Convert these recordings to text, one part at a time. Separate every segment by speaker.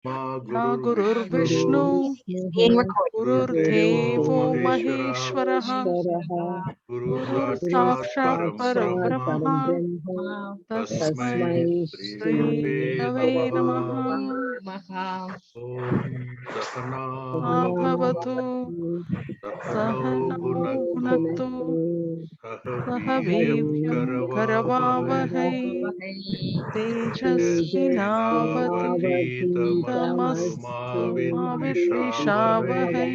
Speaker 1: Gurur Vishnu, Gurur Devo Maheshwaraha, Gurur Sakshat Parabrahma, Tasmai Shri Rave Namaha. Bhavatu Sahana Bhunaktu Sahaviryam Karavavahai Tejasvinavadhitamastu Mavidvishavahai.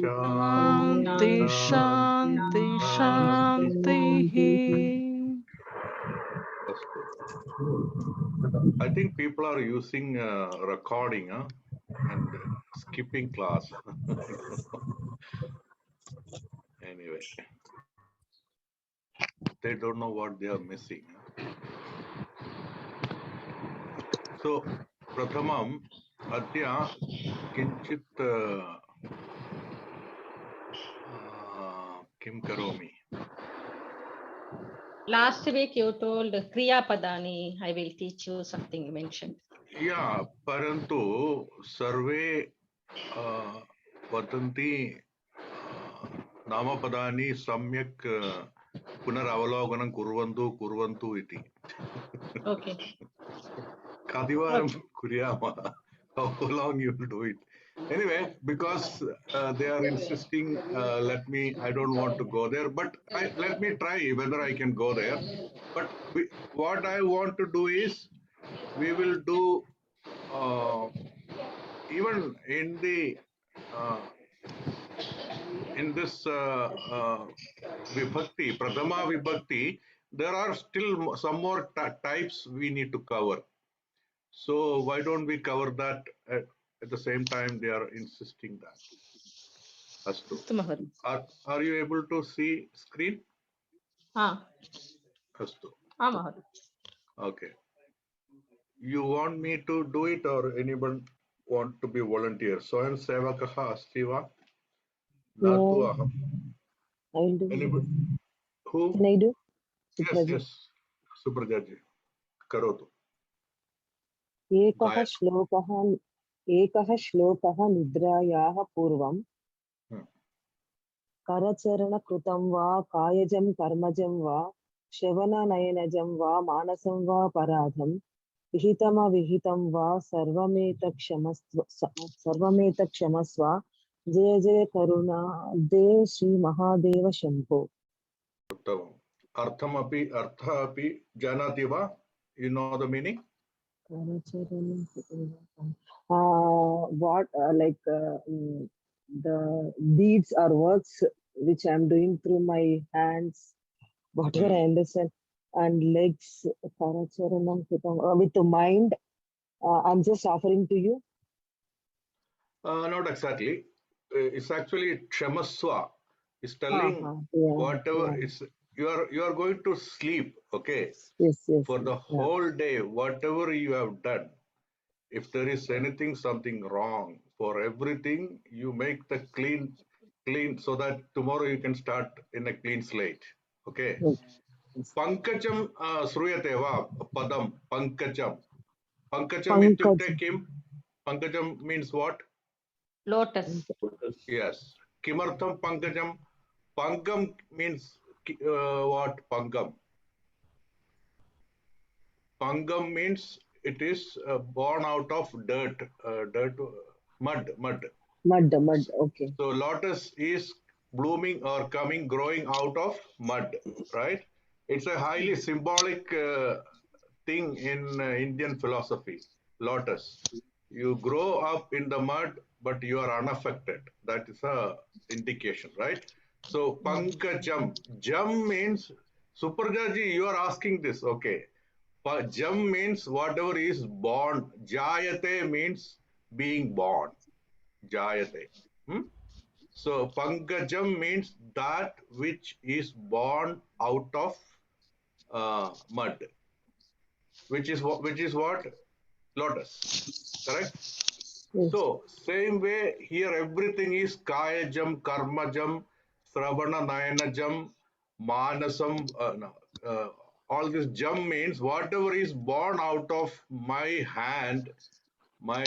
Speaker 1: Shanti Shanti Shanti.
Speaker 2: I think people are using recording and skipping class. Anyway, they don't know what they are missing. So, Prathamam, Adya Kinchit Kim Karomi.
Speaker 3: Last week you told Kriya Padani, I will teach you something you mentioned.
Speaker 2: Yeah, Parantu Sarve Vatanti Namapadani Samyak Punaravaloganam Kurvantu iti.
Speaker 3: Okay.
Speaker 2: Kadivaram Kuriyama. How long you will do it? Anyway, because they are insisting, I don't want to go there, but let me try whether I can go there. But what I want to do is, we will do even in the in this vibhakti, Prathama vibhakti, there are still some more types we need to cover. So why don't we cover that at the same time they are insisting that? Astu. Are you able to see screen? Astu. Okay. You want me to do it or anyone want to be volunteer? Swayam Sevakaha Asti va? Natu aham.
Speaker 4: I'll do.
Speaker 2: Anybody? Who?
Speaker 4: Can I do?
Speaker 2: Yes. Suprajaji. Karotu.
Speaker 4: एकः श्लोकः निद्रायाः पूर्वं करचरणकृतं वा कायजं कर्मजं वा श्रवणनयनजं वा मानसं वा पराधं विहितमविहितं वा सर्वमेतत्क्षमस्व जय जय करुणाब्धे श्रीमहादेव शम्भो.
Speaker 2: उत्तमम्. Arthamapi janati va? You know the meaning?
Speaker 4: The deeds or works which I am doing through my hands, whatever I understand, and legs, with the mind, I'm just offering to you.
Speaker 2: Not exactly. It's actually Kshamaswa. It's telling whatever is you are going to sleep, okay?
Speaker 4: Yes.
Speaker 2: For the whole day, whatever you have done, if there is something wrong, for everything you make the clean, so that tomorrow you can start in a clean slate. Okay. Pankajam sruyate va padam pankajam. Pankajam ityukte kim? Pankajam means what?
Speaker 3: Lotus.
Speaker 2: Yes. Kimartham pankajam? Pangam means what? Pangam. Pangam means it is born out of dirt, mud.
Speaker 4: Mud, okay.
Speaker 2: So lotus is blooming or growing out of mud, right? It's a highly symbolic thing in Indian philosophy, lotus. You grow up in the mud, but you are unaffected. That is a indication, right? So pankajam, jam means, Suparjaji, you are asking this, okay. Jam means whatever is born. Jayate means being born. Jayate. So pankajam means that which is born out of mud, which is what? Lotus, correct?
Speaker 4: Yes.
Speaker 2: So same way here, everything is kayajam, karmajam, sravana nayanajam, manasam, all this jam means whatever is born out of my hand, my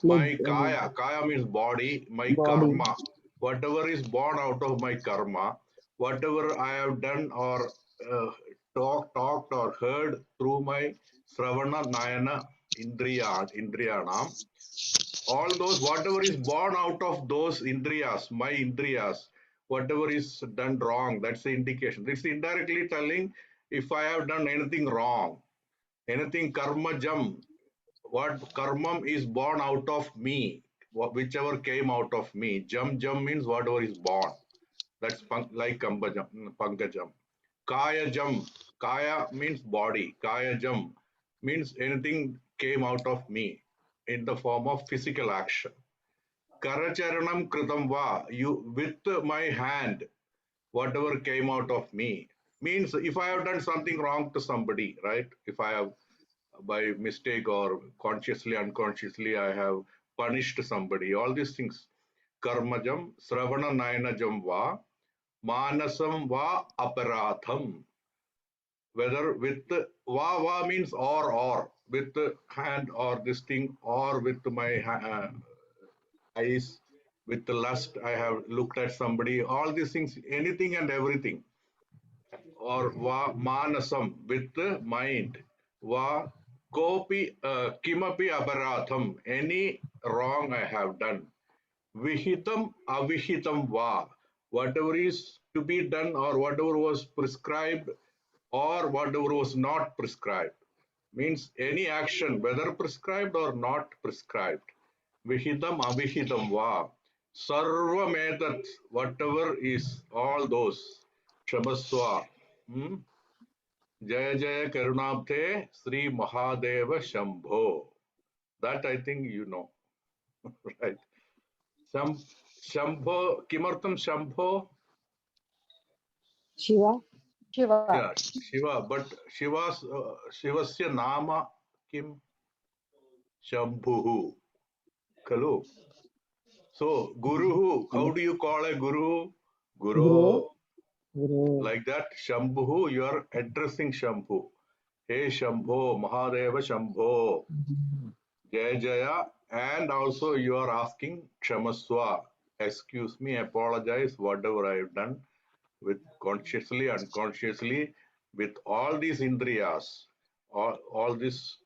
Speaker 4: Leg,
Speaker 2: kaya means body, my
Speaker 4: body.
Speaker 2: karma, whatever is born out of my karma, whatever I have done or talked or heard through my Sravana Nayana Indriyanam, all those, whatever is born out of those Indriyas, my Indriyas, whatever is done wrong, that's the indication. It's indirectly telling if I have done anything wrong, anything karma jam, what karma is born out of me, whichever came out of me. Jam means whatever is born. That's like pankajam. Kaya jam. Kaya means body. Kaya jam means anything came out of me in the form of physical action. Karacharanam kritam va. You with my hand, whatever came out of me means if I have done something wrong to somebody, right? If I have by mistake or consciously, unconsciously, I have punished somebody. All these things. Karmajam, Sravana Nayanajam va, Manasam va Aparatham. Whether with va means or, with the hand or this thing, or with my eyes, with the lust, I have looked at somebody, all these things, anything and everything. Or va manasam, with the mind. Va kopi kimapi aparatham, any wrong I have done. Vihitam avihitam va, whatever is to be done or whatever was prescribed or whatever was not prescribed. Means any action, whether prescribed or not prescribed. Vihitam avihitam va. Sarvametat, whatever is all those. Kshamaswa. Hmm? Jaya Jaya Karunabdhe Sri Mahadeva Shambho. That I think you know, right? Shambho, Kimartam Shambho?
Speaker 4: Shiva,
Speaker 3: Shiva.
Speaker 2: Yeah, Shiva, but Shivasya Nama Kim Shambhuhu. Kalu. So, Guruhu, how do you call a Guru? Guru.
Speaker 4: Guru, Guru.
Speaker 2: Like that, Shambhu, you are addressing Shambhu. Hey Shambho, Mahadeva Shambho. Jaya Jaya, and also you are asking Kshamaswa, excuse me, apologize, whatever I have done, with consciously, unconsciously, with all these indriyas, all this,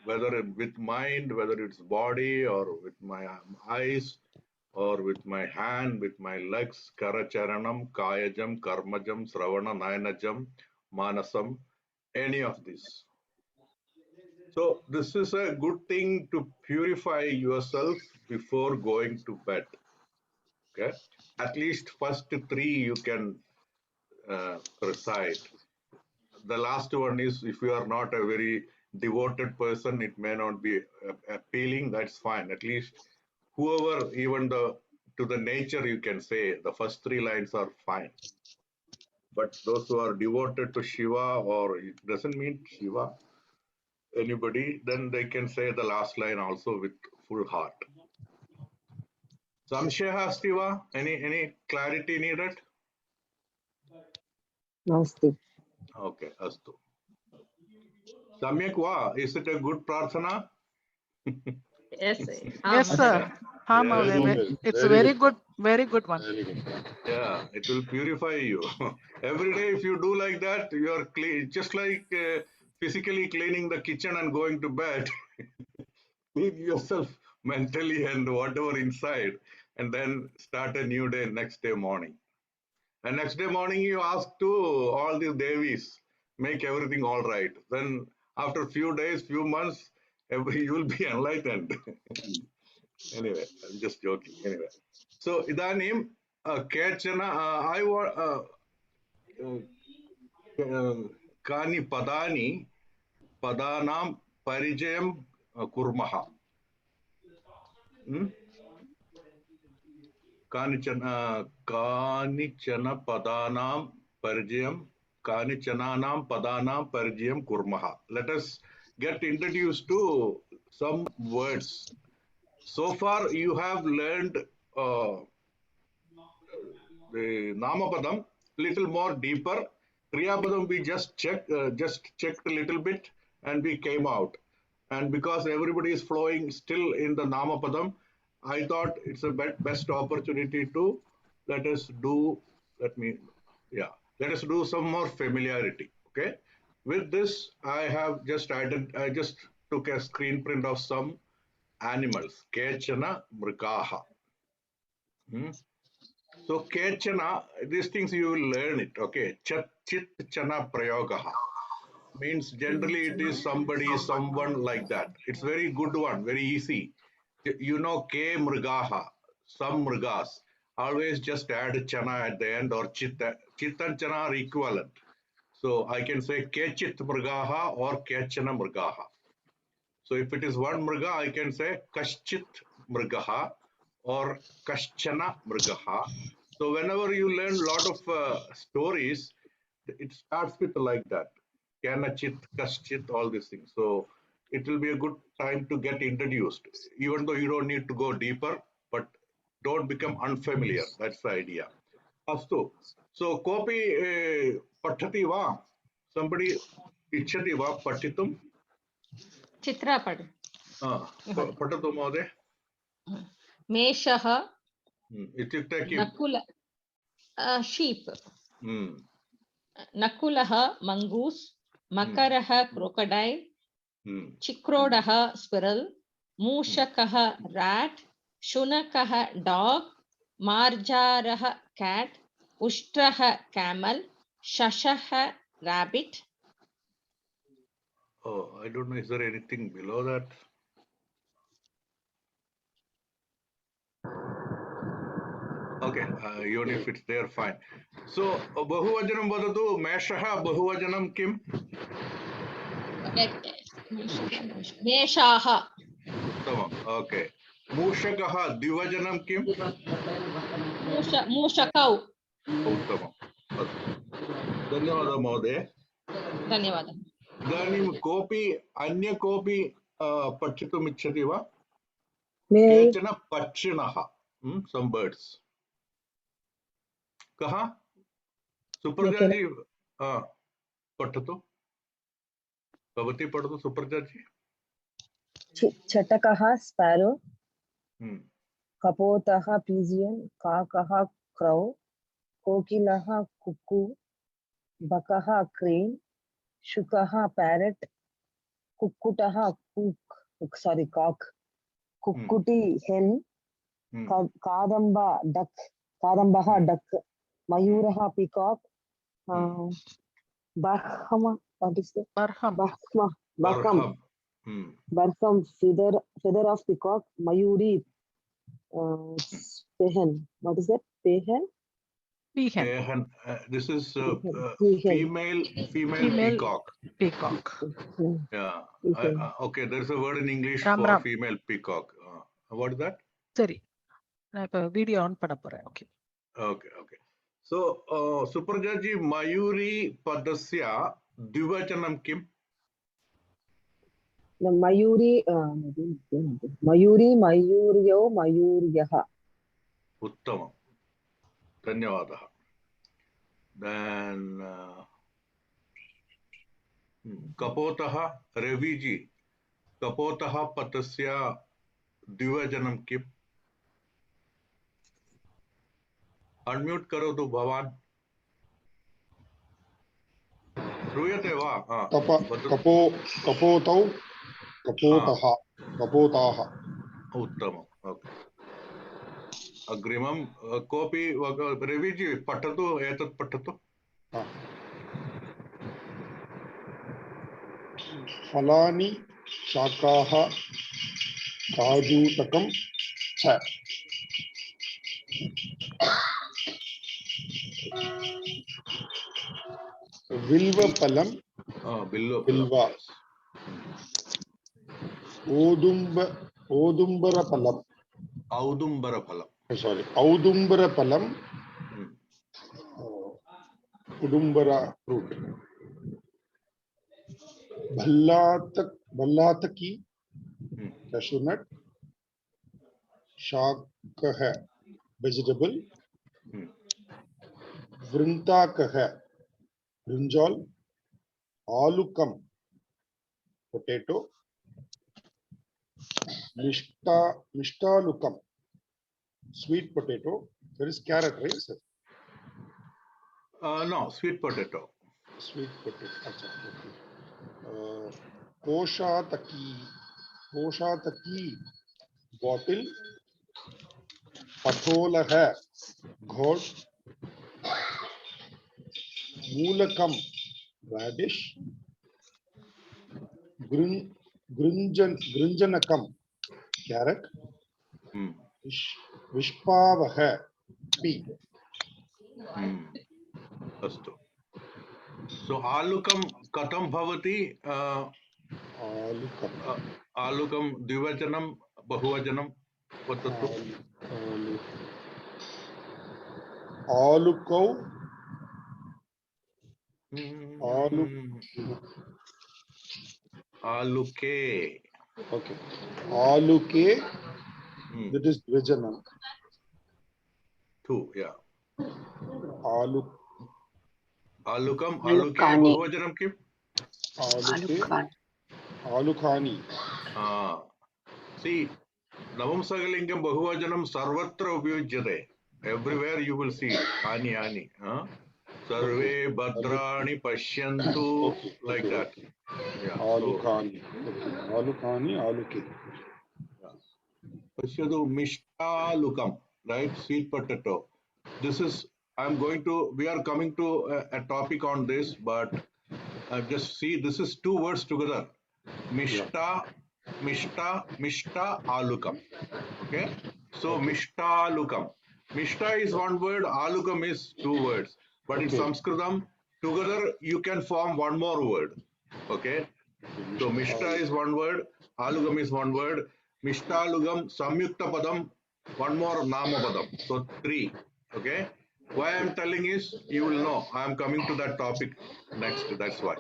Speaker 2: whether with mind, whether it's body, or with my eyes, or with my hand, with my legs, Karacharanam, Kayajam, Karmajam, Sravana, Nayanajam, Manasam, any of this. So this is a good thing to purify yourself before going to bed. Okay, at least first three you can recite. The last one is if you are not a very devoted person, it may not be appealing. That's fine. At least whoever, even the to the nature, you can say the first three lines are fine. But those who are devoted to Shiva, or it doesn't mean Shiva, anybody, then they can say the last line also with full heart. Samshaya अस्ति वा? Any clarity needed?
Speaker 4: Namaste.
Speaker 2: Okay, अस्तु. Samyak va? Is it a good prarthana?
Speaker 3: Yes.
Speaker 1: Yes, sir. Ha,
Speaker 2: Yes.
Speaker 1: Mahoday. It's a very good one.
Speaker 5: Very good.
Speaker 2: Yeah, it will purify you. Every day, if you do like that, you are clean. Just like physically cleaning the kitchen and going to bed. Clean yourself mentally and whatever inside, and then start a new day next day morning. And next day morning, you ask to all these devis, make everything all right. Then after few days, few months, you will be enlightened. Anyway, I'm just joking. Anyway, so idanim kechana I want kani padanam parijayam kurmaha. कानिचन पदानां परिचयं कानिचनानां पदानां परिचयं कुर्मः. Let us get introduced to some words. So far you have learned the Namapadam little more deeper. Kriyapadam we just checked a little bit and we came out. And because everybody is flowing still in the Namapadam, I thought it's a best opportunity to let us do some more familiarity. Okay. With this, I just took a screen print of some animals. Kechana mrikaha. So Kechana, these things you will learn it. Okay. Chat chit chana prayogaha means generally it is somebody, someone like that. It's very good one, very easy. You know, K mrigaha, some mrigas. Always just add chana at the end or chitta. Chitta and chana are equivalent. So I can say Kechit mrigaha or Kechana mrigaha. So if it is one mriga, I can say Kaschit mrigaha or Kaschana mrigaha. So whenever you learn a lot of stories, it starts with like that. Kanachit, Kaschit, all these things. So it will be a good time to get introduced, even though you don't need to go deeper, but don't become unfamiliar. That's the idea. Astu. So kopi pathati va? Somebody ichhati va pathitum?
Speaker 3: Chitra pad.
Speaker 2: पठतु महोदय.
Speaker 3: मेषः
Speaker 2: इत्युक्ते किम्?
Speaker 3: Nakul sheep. नकुलः mongoose. मकरः crocodile. चिक्रोडः squirrel. मूषकः rat. शुनकः dog. मार्जारः cat. उष्ट्रः camel. शशः rabbit.
Speaker 2: Oh, I don't know. Is there anything below that? Okay, even if it's there, fine. So, Bahuvajanam vadatu, Meshaha, Bahuvajanam kim?
Speaker 3: मेषाः.
Speaker 2: Uttamam, okay. Mushakaha, Divajanam kim?
Speaker 3: मूषकौ.
Speaker 2: Uttamam. धन्यवादः महोदय.
Speaker 3: धन्यवादः.
Speaker 2: इदानीं कोऽपि अन्य कोऽपि पठितुम् इच्छति वा?
Speaker 4: May I?
Speaker 2: केचन पक्षिणः, some birds. कः? सुप्रजा जी पठतु. भवती पठतु सुप्रजा जी.
Speaker 4: Chatakaha sparrow. Kapotaha pigeon. Kakaha crow. Kokilaha cuckoo. Bakaha crane. Shukaha parrot. Kukkutaha cock. Kukkuti hen. Kadamba duck. Kadambaha duck. Mayuraha peacock. Barhama, what is that?
Speaker 1: Barham.
Speaker 4: Barham. Barham, feather of peacock. Mayuri, Pehen. What is that? Pehen?
Speaker 1: Peahen.
Speaker 2: This is
Speaker 4: Peahen.
Speaker 2: female peacock.
Speaker 1: Peacock.
Speaker 2: Yeah. Okay, there's a word in English
Speaker 1: Ram
Speaker 2: for
Speaker 1: Ram.
Speaker 2: female peacock. What is that?
Speaker 1: Sorry. நான் இப்ப video on பண்ண போறேன். Okay.
Speaker 2: Okay, okay. So, Supraja ji, Mayuri padasya dvivachanam kim?
Speaker 4: The Mayuri, Mayuryo, Mayuryaha.
Speaker 2: Uttamam. Dhanyavadaha. Then, Kapotaha, Ravi ji, Kapotaha padasya dvivachanam kim? Unmute करो तो भवान. श्रूयते वा?
Speaker 5: कपोतौ कपोतः कपोताः.
Speaker 2: उत्तमम्. Okay. अग्रिमं कोऽपि रविजी पठतु, एतत् पठतु.
Speaker 5: फलानि शाकाः काजूतकं च. बिल्वफलं बिल्वा. औदुम्बरफलं औदुम्बरफलं उडुम्बरा fruit. भल्लातकी cashew nut. शाकः vegetable. वृन्ताकः brinjal, alukam, potato, mishtalukam, sweet potato. There is carrot, right, sir?
Speaker 2: No, sweet potato.
Speaker 5: Sweet potato. Achha, okay. Koshataki, bottle, pathola hai, ghod, moolakam, radish, grunjanakam, carrot,
Speaker 2: Hmm.
Speaker 5: vishpavah, pea.
Speaker 2: Astu. So alukam katam bhavati?
Speaker 5: Alukam.
Speaker 2: Alukam dvivajanam bahuvajanam vatatu.
Speaker 5: Alukau.
Speaker 2: Aluke.
Speaker 5: Okay. Aluke. That is Dvijanam.
Speaker 2: 2, yeah.
Speaker 5: Aluk.
Speaker 2: Alukam, aluke,
Speaker 6: Alukani.
Speaker 2: bahuvajanam kim?
Speaker 5: Aluke. Alukani.
Speaker 2: See, Navamsakalingam bahuvajanam sarvatra upyujyate. Everywhere you will see it. Ani. Sarve bhadrani pashyantu, like that. Yeah.
Speaker 5: Alukani. Okay. Alukani, aluke.
Speaker 2: Pashyadu mishtalukam, right? Sweet potato. This is, we are coming to a topic on this, but just see, this is 2 words together. Mishta, alukam. Okay? So, mishtalukam. Mishta is 1 word, alukam is 2 words. But in Sanskritam, together you can form 1 more word. Okay? So, mishta is 1 word, alugam is 1 word, mishtalugam, samyukta padam, 1 more nama padam. So, 3. Okay. Why I am telling is, you will know. I am coming to that topic next. That's why.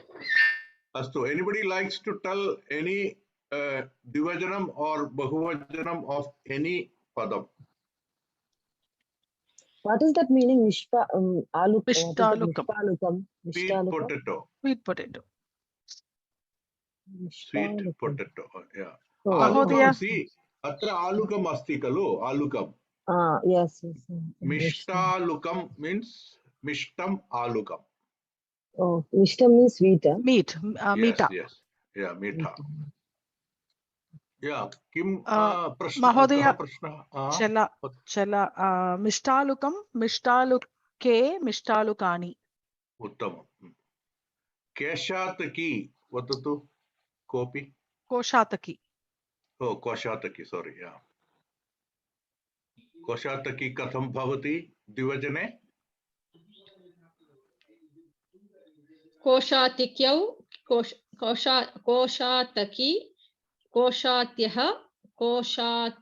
Speaker 2: Astu, anybody likes to tell any divajanam or bahuvajanam of any padam?
Speaker 4: What is that meaning? Aluk. What is that?
Speaker 1: Mishtalukam.
Speaker 4: Mishtalukam.
Speaker 2: Sweet potato.
Speaker 1: Sweet potato.
Speaker 2: Sweet potato. Yeah.
Speaker 4: Oh,
Speaker 1: Mahodaya.
Speaker 2: Alukam, see, atra alukam asti kalu, alukam.
Speaker 4: Yes.
Speaker 2: Mishtalukam means mishtam alukam.
Speaker 4: Oh, mishtam means sweet.
Speaker 1: Meat. Meeta.
Speaker 2: Yes. Yeah, meetha. Yeah. Kim
Speaker 1: Mahodaya.
Speaker 2: prashna?
Speaker 1: Chala. Mishtalukam. Mishtaluke. Mishtalukani.
Speaker 2: Uttamam. Keshataki. Vatatu? Kopi?
Speaker 1: Koshataki.
Speaker 2: Oh, Koshataki. Sorry. Yeah. Koshataki katham bhavati divajane?
Speaker 3: Koshatikyau, Koshataki, Koshatyah, Koshatakyau.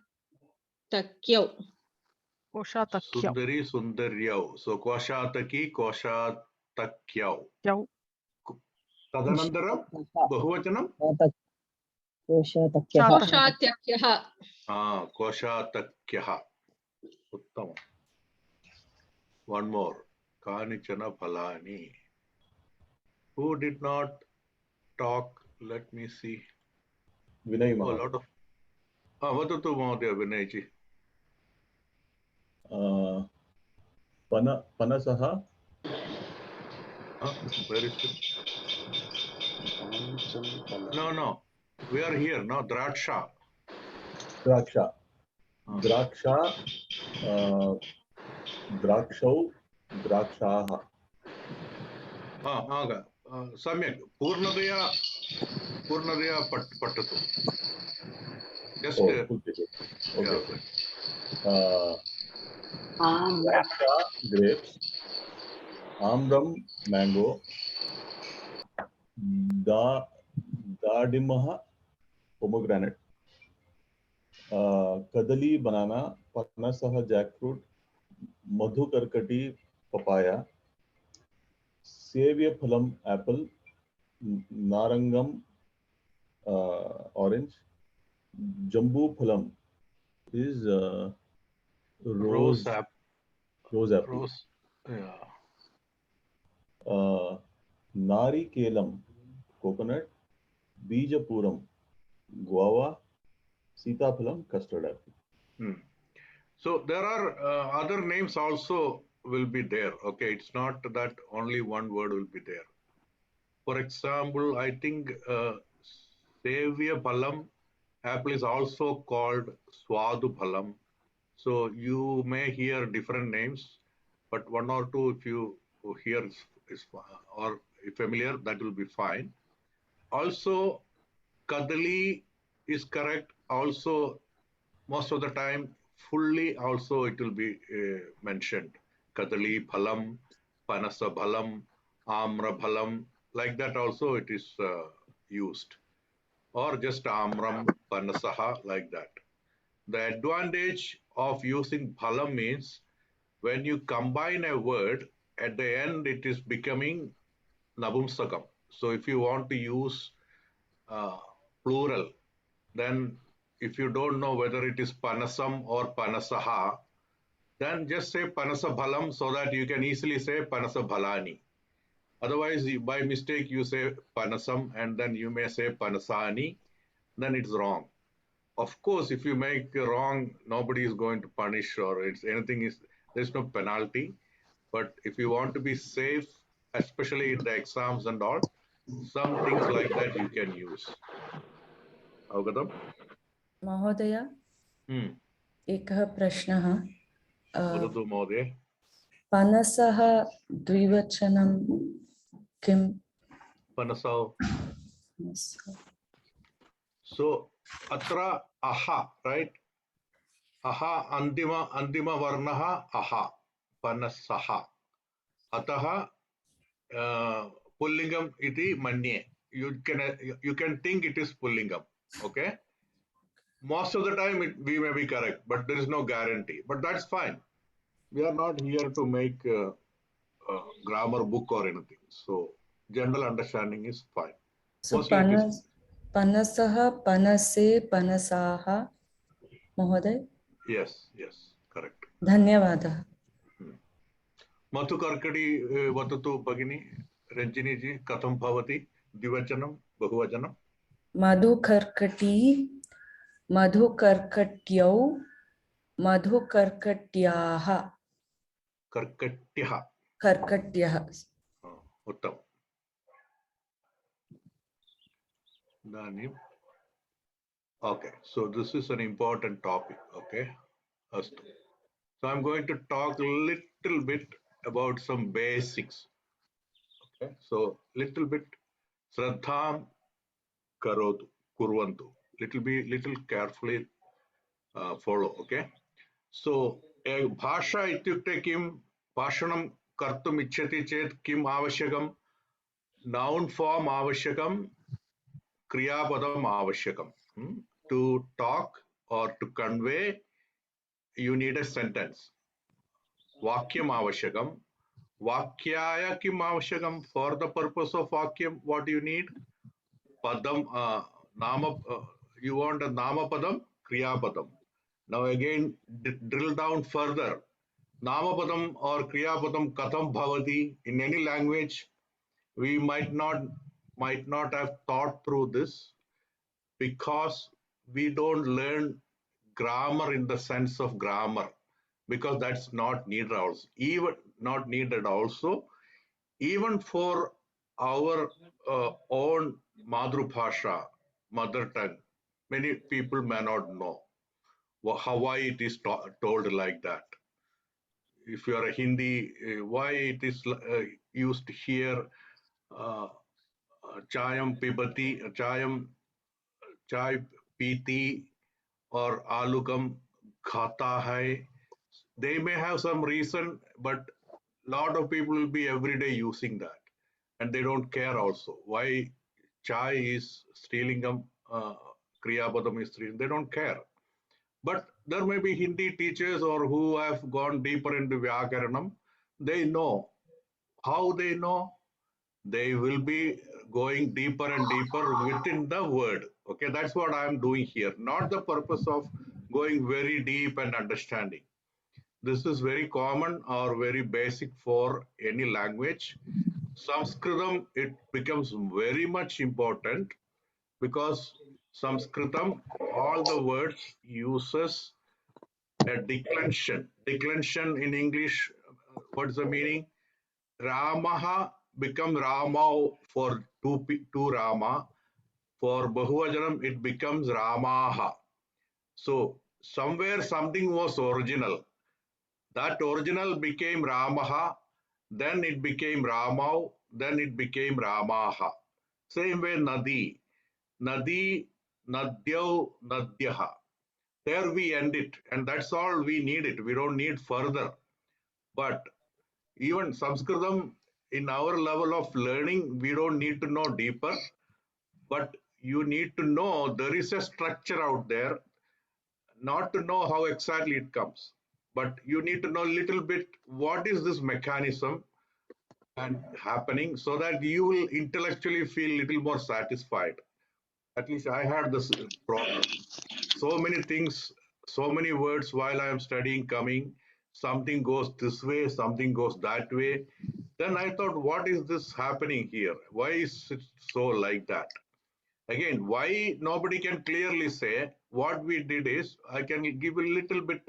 Speaker 1: Koshatakyau.
Speaker 2: Sundari sundaryau. So Koshataki Koshatakyau. Tadanandaram bahuvachanam?
Speaker 3: Koshatyakyah.
Speaker 2: Koshatakyaha. Uttamam. 1 more. Kanichana phalani. Who did not talk? Let me see.
Speaker 7: Vinay
Speaker 2: A lot of. Vatatu Mahodaya Vinayji.
Speaker 7: Panasaha.
Speaker 2: Where is it? No. We are here. No, Draksha.
Speaker 7: Draksha. Draksha. Drakshau. Drakshaha.
Speaker 2: Samyak. Purnadaya pattatu. Just.
Speaker 7: Okay. Draksha, grapes. Amram, mango. Dadimaha, pomegranate. Kadali, banana. Panasaha, jackfruit. Madhukarkati, papaya. Sevya phalam, apple. Narangam, orange. Jambu phalam is rose apple.
Speaker 2: Rose. Yeah.
Speaker 7: Narikelam, coconut. Bijapuram, guava. Sitaphalam, custard apple.
Speaker 2: Hmm. So there are other names also will be there. Okay, it's not that only one word will be there. For example, I think Sevya Phalam apple is also called Swadu Phalam. So you may hear different names, but one or two, if you hear is or familiar, that will be fine. Also, Kadali is correct. Also, most of the time, fully also it will be mentioned. Kadali Phalam, Panasa Phalam, Amra Phalam, like that also it is used. Or just Amram, Panasaha, like that. The advantage of using phalam means when you combine a word, at the end it is becoming nabumsakam. So if you want to use plural, then if you don't know whether it is panasam or panasaha, then just say panasa bhalam so that you can easily say panasa bhalani. Otherwise, by mistake, you say panasam and then you may say panasani, then it's wrong. Of course, if you make wrong, nobody is going to punish or it's anything is there's no penalty. But if you want to be safe, especially in the exams and all, some things like that you can use. Avgadam?
Speaker 6: महोदय एकः प्रश्नः
Speaker 2: Vadatu Mahoday.
Speaker 6: पनसः द्विवचनं किं?
Speaker 2: Panasau. So, atra aha, right? Aha andima varnaha aha. Panasaha. Ataha pullingam iti manye. You can think it is pullingam. Okay. Most of the time we may be correct, but there is no guarantee. But that's fine. We are not here to make a grammar book or anything. So general understanding is fine.
Speaker 6: So panasah, panase, panasaha, Mahoday?
Speaker 2: Yes, correct.
Speaker 6: Dhanyavadah.
Speaker 2: Mathu Karkadi Vatatu Bhagini, Ranjini ji, Katham Bhavati, Divachanam, Bahuvachanam.
Speaker 6: Madhu Karkati, Madhu Karkatyau, Madhu Karkatyaha.
Speaker 2: Karkatyaha.
Speaker 6: Karkatyaha.
Speaker 2: Uttam. Okay, so this is an important topic. Okay, so I'm going to talk a little bit about some basics. Okay, so little bit Shraddham Karotu, Kurvantu. Little carefully follow. Okay, so Bhasha ityukte kim Bhashanam kartum ichchati chet kim avashyakam, noun form avashyakam, kriyapadam avashyakam. To talk or to convey, you need a sentence. Vakyam avashyakam. Vakyaya kim avashyakam. For the purpose of vakyam, what do you need? Padam, nama, you want a nama padam, kriya padam. Now again, drill down further. Nama padam or kriya padam katham bhavati. In any language, we might not have thought through this because we don't learn grammar in the sense of grammar, because that's not needed also. Even for our own Madhrubhasha, mother tongue, many people may not know why it is told like that. If you are a Hindi, why it is used here, chayam pibati, chai piti, or alukam khata hai. They may have some reason, but lot of people will be every day using that, and they don't care also why chai is Srilingam, Kriya Padam is Srilingam. They don't care. But there may be Hindi teachers or who have gone deeper into Vyakaranam. They know. How they know? They will be going deeper and deeper within the word. Okay, that's what I'm doing here. Not the purpose of going very deep and understanding. This is very common or very basic for any language. Sanskritam, it becomes very much important because Sanskritam, all the words uses a declension. Declension in English, what is the meaning? Ramaha become Ramau for two Rama. For Bahuvajanam, it becomes Ramaha. So somewhere something was original. That original became Ramaha, then it became Ramau, then it became Ramaha. Same way Nadi. Nadi, Nadyau, Nadyaha. There we end it, and that's all we need it. We don't need further. But even Sanskritam, in our level of learning, we don't need to know deeper, but you need to know there is a structure out there, not to know how exactly it comes, but you need to know a little bit what is this mechanism and happening so that you will intellectually feel a little more satisfied. At least I had this problem. So many things, so many words while I am studying coming, something goes this way, something goes that way. Then I thought, what is this happening here? Why is it so like that? Again, why nobody can clearly say. What we did is, I can give a little bit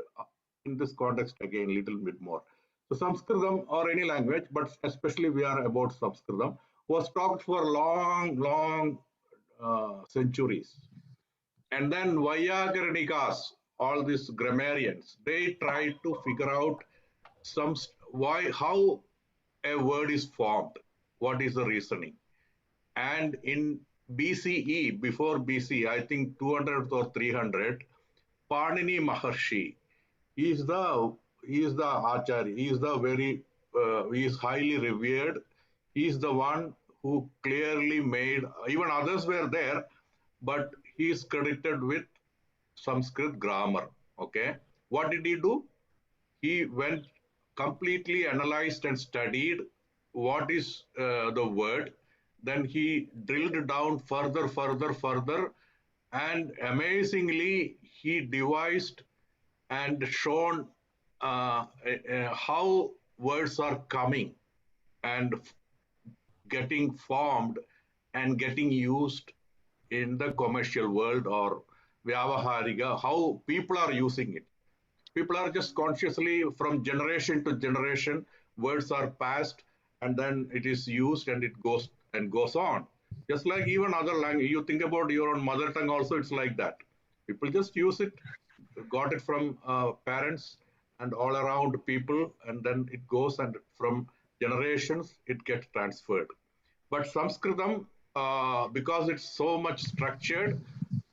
Speaker 2: in this context again, little bit more. So Sanskritam or any language, but especially we are about Sanskritam, was talked for long centuries. And then Vaiyakaranikas, all these grammarians, they tried to figure out how a word is formed, what is the reasoning. And in BCE, before BC, I think 200 or 300, Panini Maharshi, he is the Acharya, he is highly revered. He is the one who clearly made, even others were there, but he is credited with Sanskrit grammar. Okay. What did he do? He went completely analyzed and studied what is the word. Then he drilled down further, and amazingly, he devised and shown how words are coming and getting formed and getting used in the commercial world or Vyavahariga, how people are using it. People are just consciously from generation to generation, words are passed and then it is used and it goes on. Just like even other language, you think about your own mother tongue also, it's like that. People just use it, got it from parents and all around people, and then it goes and from generations it gets transferred. But Sanskritam, because it's so much structured,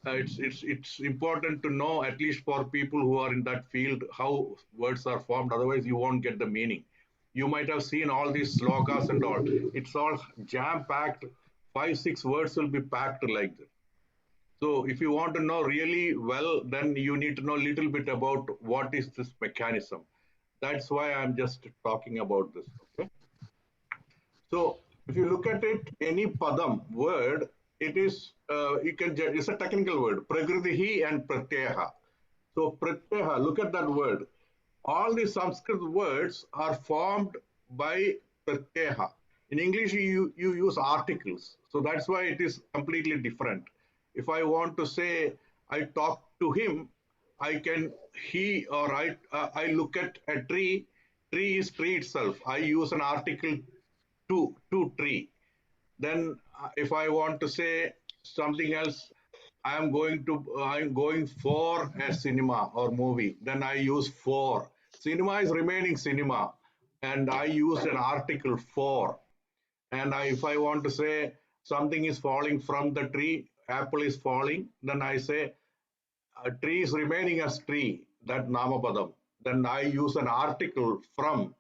Speaker 2: it's important to know, at least for people who are in that field, how words are formed. Otherwise, you won't get the meaning. You might have seen all these slokas and all. It's all jam packed. 5, 6 words will be packed like this. So if you want to know really well, then you need to know a little bit about what is this mechanism. That's why I'm just talking about this. Okay. So if you look at it, any padam word, it is it's a technical word, prakritihi and pratyaha. So pratyaha, look at that word. All the Sanskrit words are formed by pratyaha. In English, you use articles. So that's why it is completely different. If I want to say, I talk to him, I can, he or I look at a tree. Tree is tree itself. I use an article to tree. Then if I want to say something else, I'm going for a cinema or movie. Then I use for. Cinema is remaining cinema, and I use an article for. And if I want to say something is falling from the tree, apple is falling, then I say a tree is remaining as tree. That namapadam. Then I use an article from.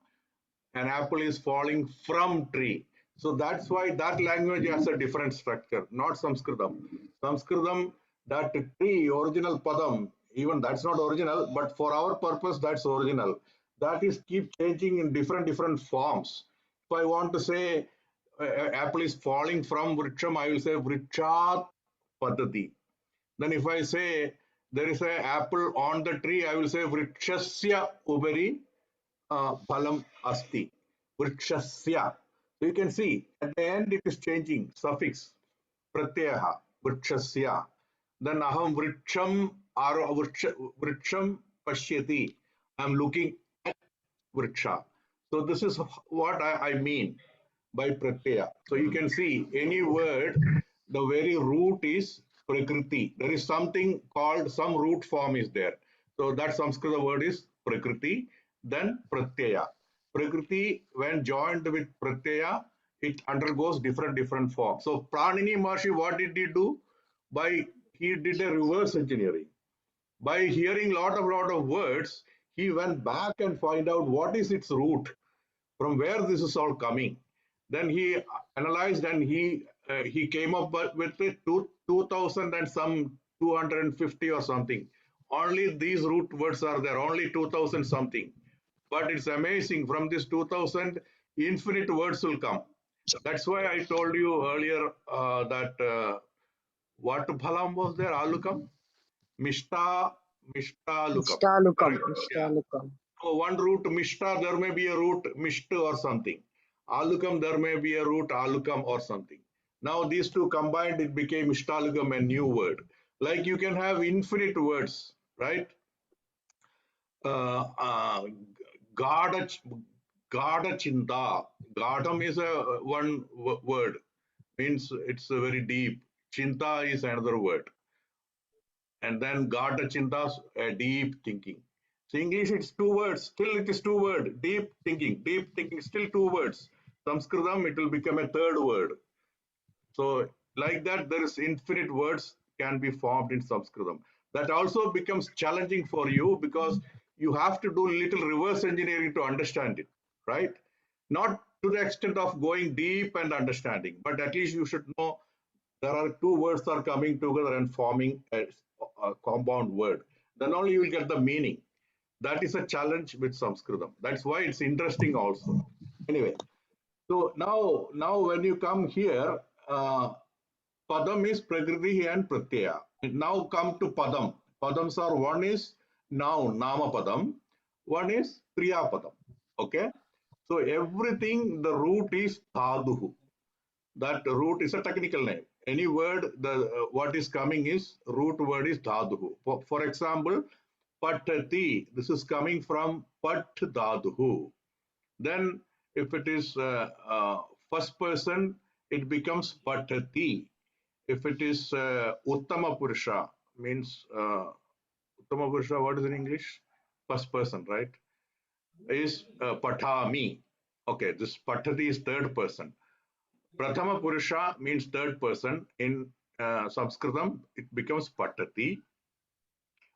Speaker 2: An apple is falling from tree. So that's why that language has a different structure, not Sanskritam. Sanskritam, that tree, original padam, even that's not original, but for our purpose, that's original. That is keep changing in different forms. If I want to say apple is falling from vriksham, I will say vrichat padati. Then if I say there is an apple on the tree, I will say vrikshasya ubari phalam asti. Vrikshasya. So you can see at the end it is changing suffix pratyaha vrikshasya. Then aham vriksham vriksham pashyati. I'm looking at vriksha. So this is what I mean by pratyaya. So you can see any word, the very root is prakriti. There is something called some root form is there. So that Sanskrit word is prakriti, then pratyaya. Prakriti, when joined with pratyaya, it undergoes different forms. So Pranini Maharshi, what did he do? He did a reverse engineering. By hearing lot of words, he went back and find out what is its root, from where this is all coming. Then he analyzed and he came up with it 2000 and some 250 or something. Only these root words are there, only 2000 something. But it's amazing, from this 2000, infinite words will come. That's why I told you earlier that what phalam was there? Alukam? Mishtalukam.
Speaker 4: Ishtalukam,
Speaker 2: Correct? Yeah.
Speaker 4: Ishtalukam.
Speaker 2: So one root Mishta, there may be a root Mishta or something. Alukam, there may be a root Alukam or something. Now these two combined, it became Ishtalukam, a new word. Like you can have infinite words, right? Gada Chinta. Gadam is a one word, means it's a very deep. Chinta is another word. And then Gata Chintas, deep thinking. So English, it's two words. Still, it is two words. Deep thinking. Deep thinking. Still two words. Sanskritam, it will become a third word. So like that, there is infinite words can be formed in Sanskritam. That also becomes challenging for you because you have to do little reverse engineering to understand it, right? Not to the extent of going deep and understanding, but at least you should know there are two words are coming together and forming a compound word. Then only you will get the meaning. That is a challenge with Sanskritam. That's why it's interesting also. Anyway, so now when you come here, Padam is Prakriti and Pratyaya. Now come to Padam. Padams are, one is noun, Nama Padam, one is Kriya Padam. Okay? So everything, the root is Dhaduhu. That root is a technical name. Any word, what is coming is, root word is Dhaduhu. For example, Patati, this is coming from Pat Dhaduhu. Then if it is first person, it becomes Patati. If it is Uttama Purusha, means Uttama Purusha, what is in English? First person, right? Is Patami. Okay, this Patati is third person. Prathama Purusha means third person. In Sanskritam, it becomes Patati.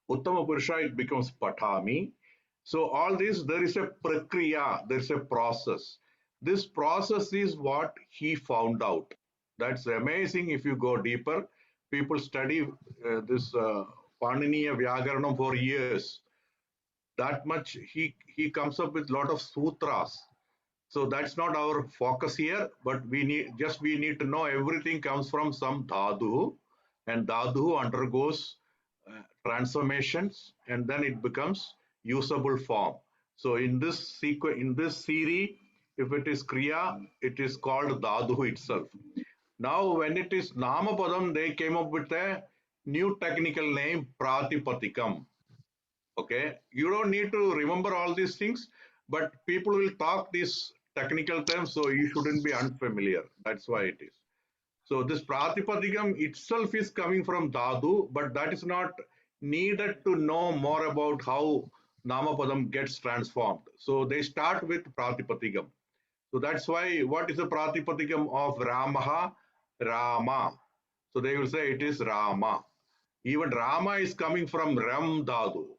Speaker 2: Uttama Purusha, it becomes Patami. So all this, there is a prakriya, there is a process. This process is what he found out. That's amazing if you go deeper. People study this Paniniya Vyagaranam for years. That much he comes up with a lot of sutras. So that's not our focus here, but we need to know everything comes from some dhadu, and dhadu undergoes transformations, and then it becomes usable form. So in this series, if it is kriya, it is called dhadu itself. Now, when it is namapadam, they came up with a new technical name, pratipatikam. Okay, you don't need to remember all these things, but people will talk these technical terms, so you shouldn't be unfamiliar. That's why it is. So this pratipadikam itself is coming from dhadu, but that is not needed to know more about how namapadam gets transformed. So they start with pratipadikam. So that's why, what is the pratipadikam of Ramaha? Rama. So they will say it is Rama. Even Rama is coming from Ram dhadu.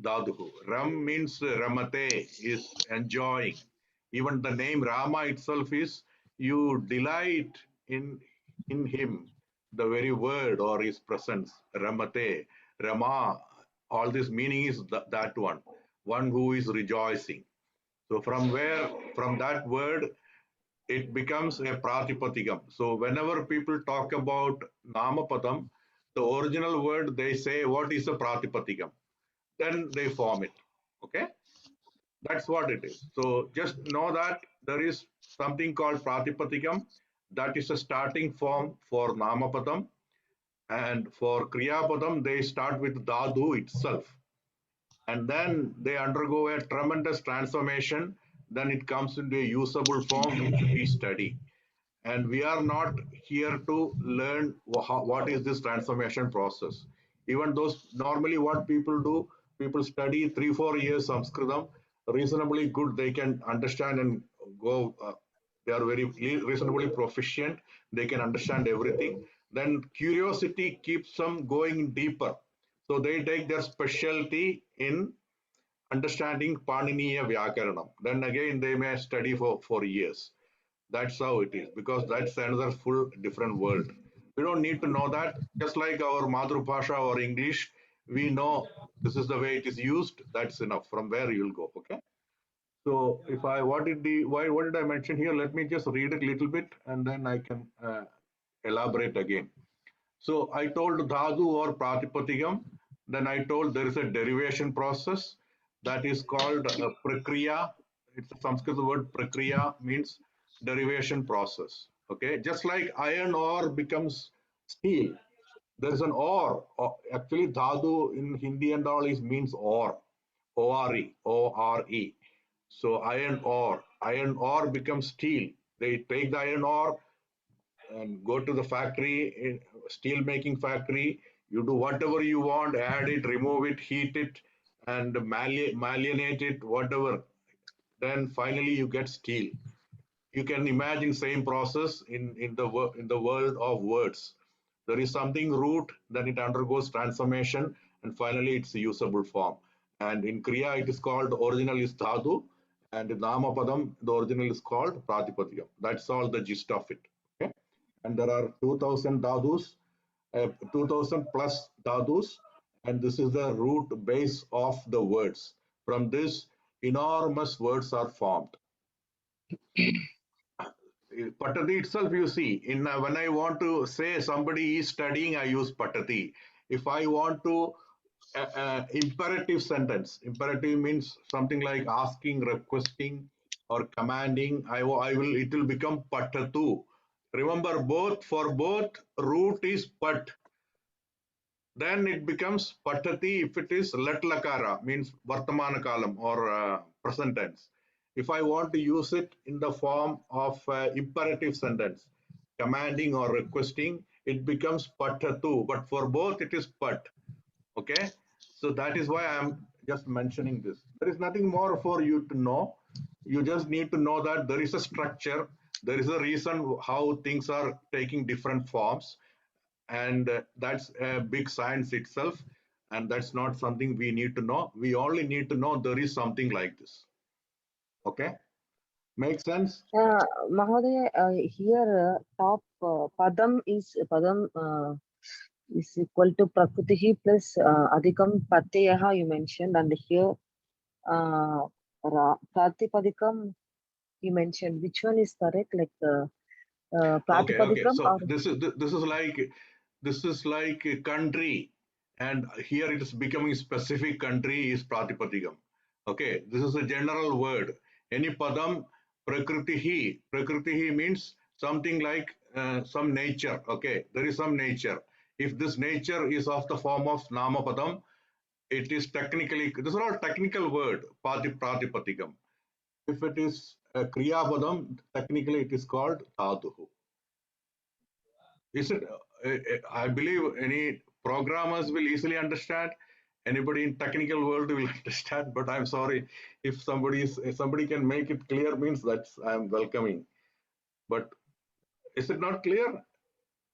Speaker 2: Daduhu. Ram means Ramate, is enjoying. Even the name Rama itself is, you delight in him, the very word or his presence. Ramate, Rama, all this meaning is that one who is rejoicing. So from that word, it becomes a pratipatikam. So whenever people talk about Namapadam, the original word, they say, what is a pratipatikam? Then they form it. Okay. That's what it is. So just know that there is something called Pratipadikam. That is a starting form for Namapadam. And for Kriyapadam, they start with Dhatu itself. And then they undergo a tremendous transformation. Then it comes into a usable form which we study. And we are not here to learn what is this transformation process. Even those normally what people do, people study 3-4 years Sanskritam, reasonably good, they can understand and go, they are very reasonably proficient, they can understand everything. Then curiosity keeps them going deeper. So they take their specialty in understanding Paniniya Vyakaranam. Then again, they may study for years. That's how it is, because that's another full different world. We don't need to know that. Just like our Madhrubhasha or English, we know this is the way it is used. That's enough. From where you'll go. Okay. So if I what did I mention here? Let me just read it a little bit, and then I can elaborate again. So I told Dhatu or Pratipatikam. Then I told there is a derivation process that is called Prakriya. It's a Sanskrit word. Prakriya means derivation process. Okay, just like iron ore becomes steel, there is an ore. Actually, Dhatu in Hindi and all is means ore. O-R-E, O-R-E. So iron ore becomes steel. They take the iron ore and go to the factory, steel making factory. You do whatever you want, add it, remove it, heat it, and malleate it, whatever. Then finally you get steel. You can imagine same process in the world of words. There is something root, then it undergoes transformation, and finally it's a usable form. And in Kriya, it is called original is Dhatu, and in Namapadam, the original is called Pratipadikam. That's all the gist of it. Okay? And there are 2000 Dhadus, 2000 plus Dhadus, and this is the root base of the words. From this, enormous words are formed. Patati itself, you see, in when I want to say somebody is studying, I use patati. If I want to imperative sentence, imperative means something like asking, requesting, or commanding. It will become patatu. Remember, both for both root is pat. Then it becomes patati if it is let lakara, means vartamana kalam or present tense. If I want to use it in the form of imperative sentence, commanding or requesting, it becomes patatu. But for both, it is pat. Okay. So that is why I'm just mentioning this. There is nothing more for you to know. You just need to know that there is a structure. There is a reason how things are taking different forms, and that's a big science itself, and that's not something we need to know. We only need to know there is something like this. Okay, makes sense?
Speaker 4: Mahodaya, here top padam is equal to prakritihi plus adhikam patyaha you mentioned, and here pratipadikam you mentioned. Which one is correct? Like
Speaker 2: Okay.
Speaker 4: pratipadikam
Speaker 2: So
Speaker 4: or
Speaker 2: this is like a country, and here it is becoming specific. Country is pratipadikam. Okay, this is a general word. Any padam, prakritihi means something like some nature. Okay, there is some nature. If this nature is of the form of nama padam, it is technically, this is all technical word, pratipadikam. If it is a kriya padam, technically it is called dhatuhu. Is it? I believe any programmers will easily understand. Anybody in technical world will understand. But I'm sorry if somebody can make it clear. Means that's I'm welcoming. But is it not clear?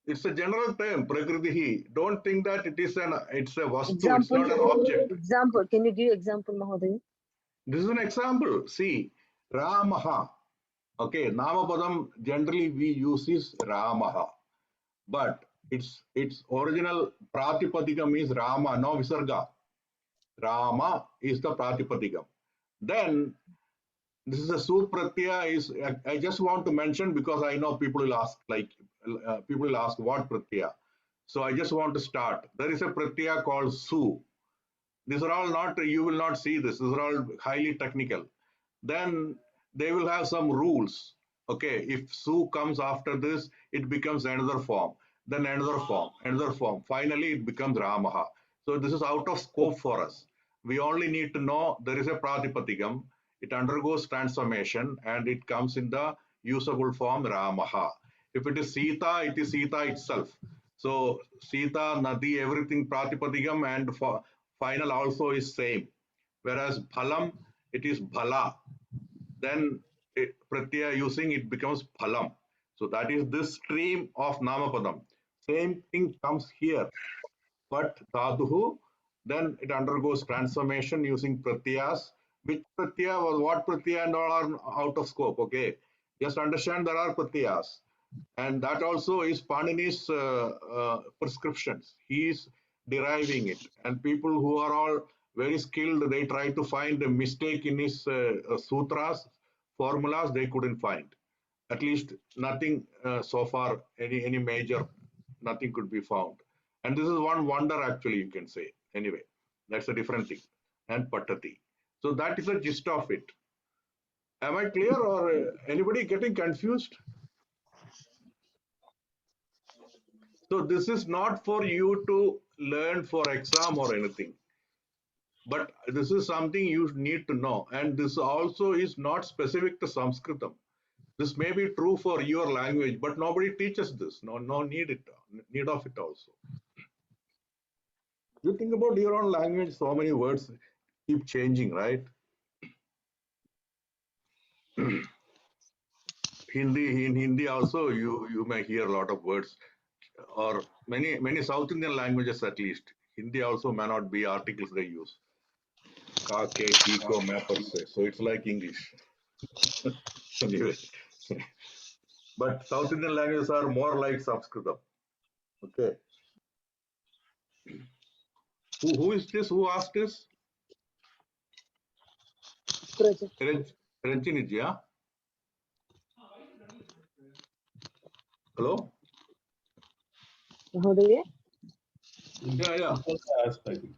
Speaker 2: It's a general term, prakriti. Don't think that it's a vastu. It's
Speaker 4: example?
Speaker 2: not an object.
Speaker 4: Example. Can you give example, Mahodaya?
Speaker 2: This is an example. See, Ramaha. Okay, Namapadam generally we use is Ramaha. But its original pratipadikam is Rama, no Visarga. Rama is the pratipadikam. Then this is a supratyaya is I just want to mention because I know people will ask people will ask what pratyaya. So I just want to start. There is a pratyaya called su. These are all not, you will not see this. These are all highly technical. then they will have some rules. Okay, if Su comes after this, it becomes another form, then another form, another form. Finally, it becomes Ramaha. So this is out of scope for us. We only need to know there is a Pratipatikam, it undergoes transformation and it comes in the usable form Ramaha. If it is Sita, it is Sita itself. So Sita, Nadi, everything Pratipatikam and final also is same. Whereas Phalam, it is Bhala. Then Pratyaya using it becomes Phalam. So that is this stream of Namapadam. Same thing comes here. But Dhaduhu, then it undergoes transformation using Pratyas. Which Pratyaya was what Pratyaya and all are out of scope. Okay. Just understand there are Pratyas. And that also is Panini's prescriptions. He is deriving it. And people who are all very skilled, they try to find a mistake in his sutras, formulas, they couldn't find. At least nothing so far, any major, nothing could be found. And this is one wonder actually, you can say. Anyway, that's a different thing. And Patati. So that is the gist of it. Am I clear or anybody getting confused? So this is not for you to learn for exam or anything, but this is something you need to know. And this also is not specific to Sanskritam. This may be true for your language, but nobody teaches this. No need of it also. You think about your own language, so many words keep changing, right? Hindi, in Hindi also, you may hear a lot of words, or many South Indian languages at least. Hindi also may not be articles they use. Ka, ke, ki, ko, me, per se. So it's like English. Anyway. But South Indian languages are more like Sanskritam. Okay. Who is this? Who asked this? Ranjini ji, yeah? Hello?
Speaker 4: Mahodaya?
Speaker 2: Yeah.
Speaker 7: Asked, I think.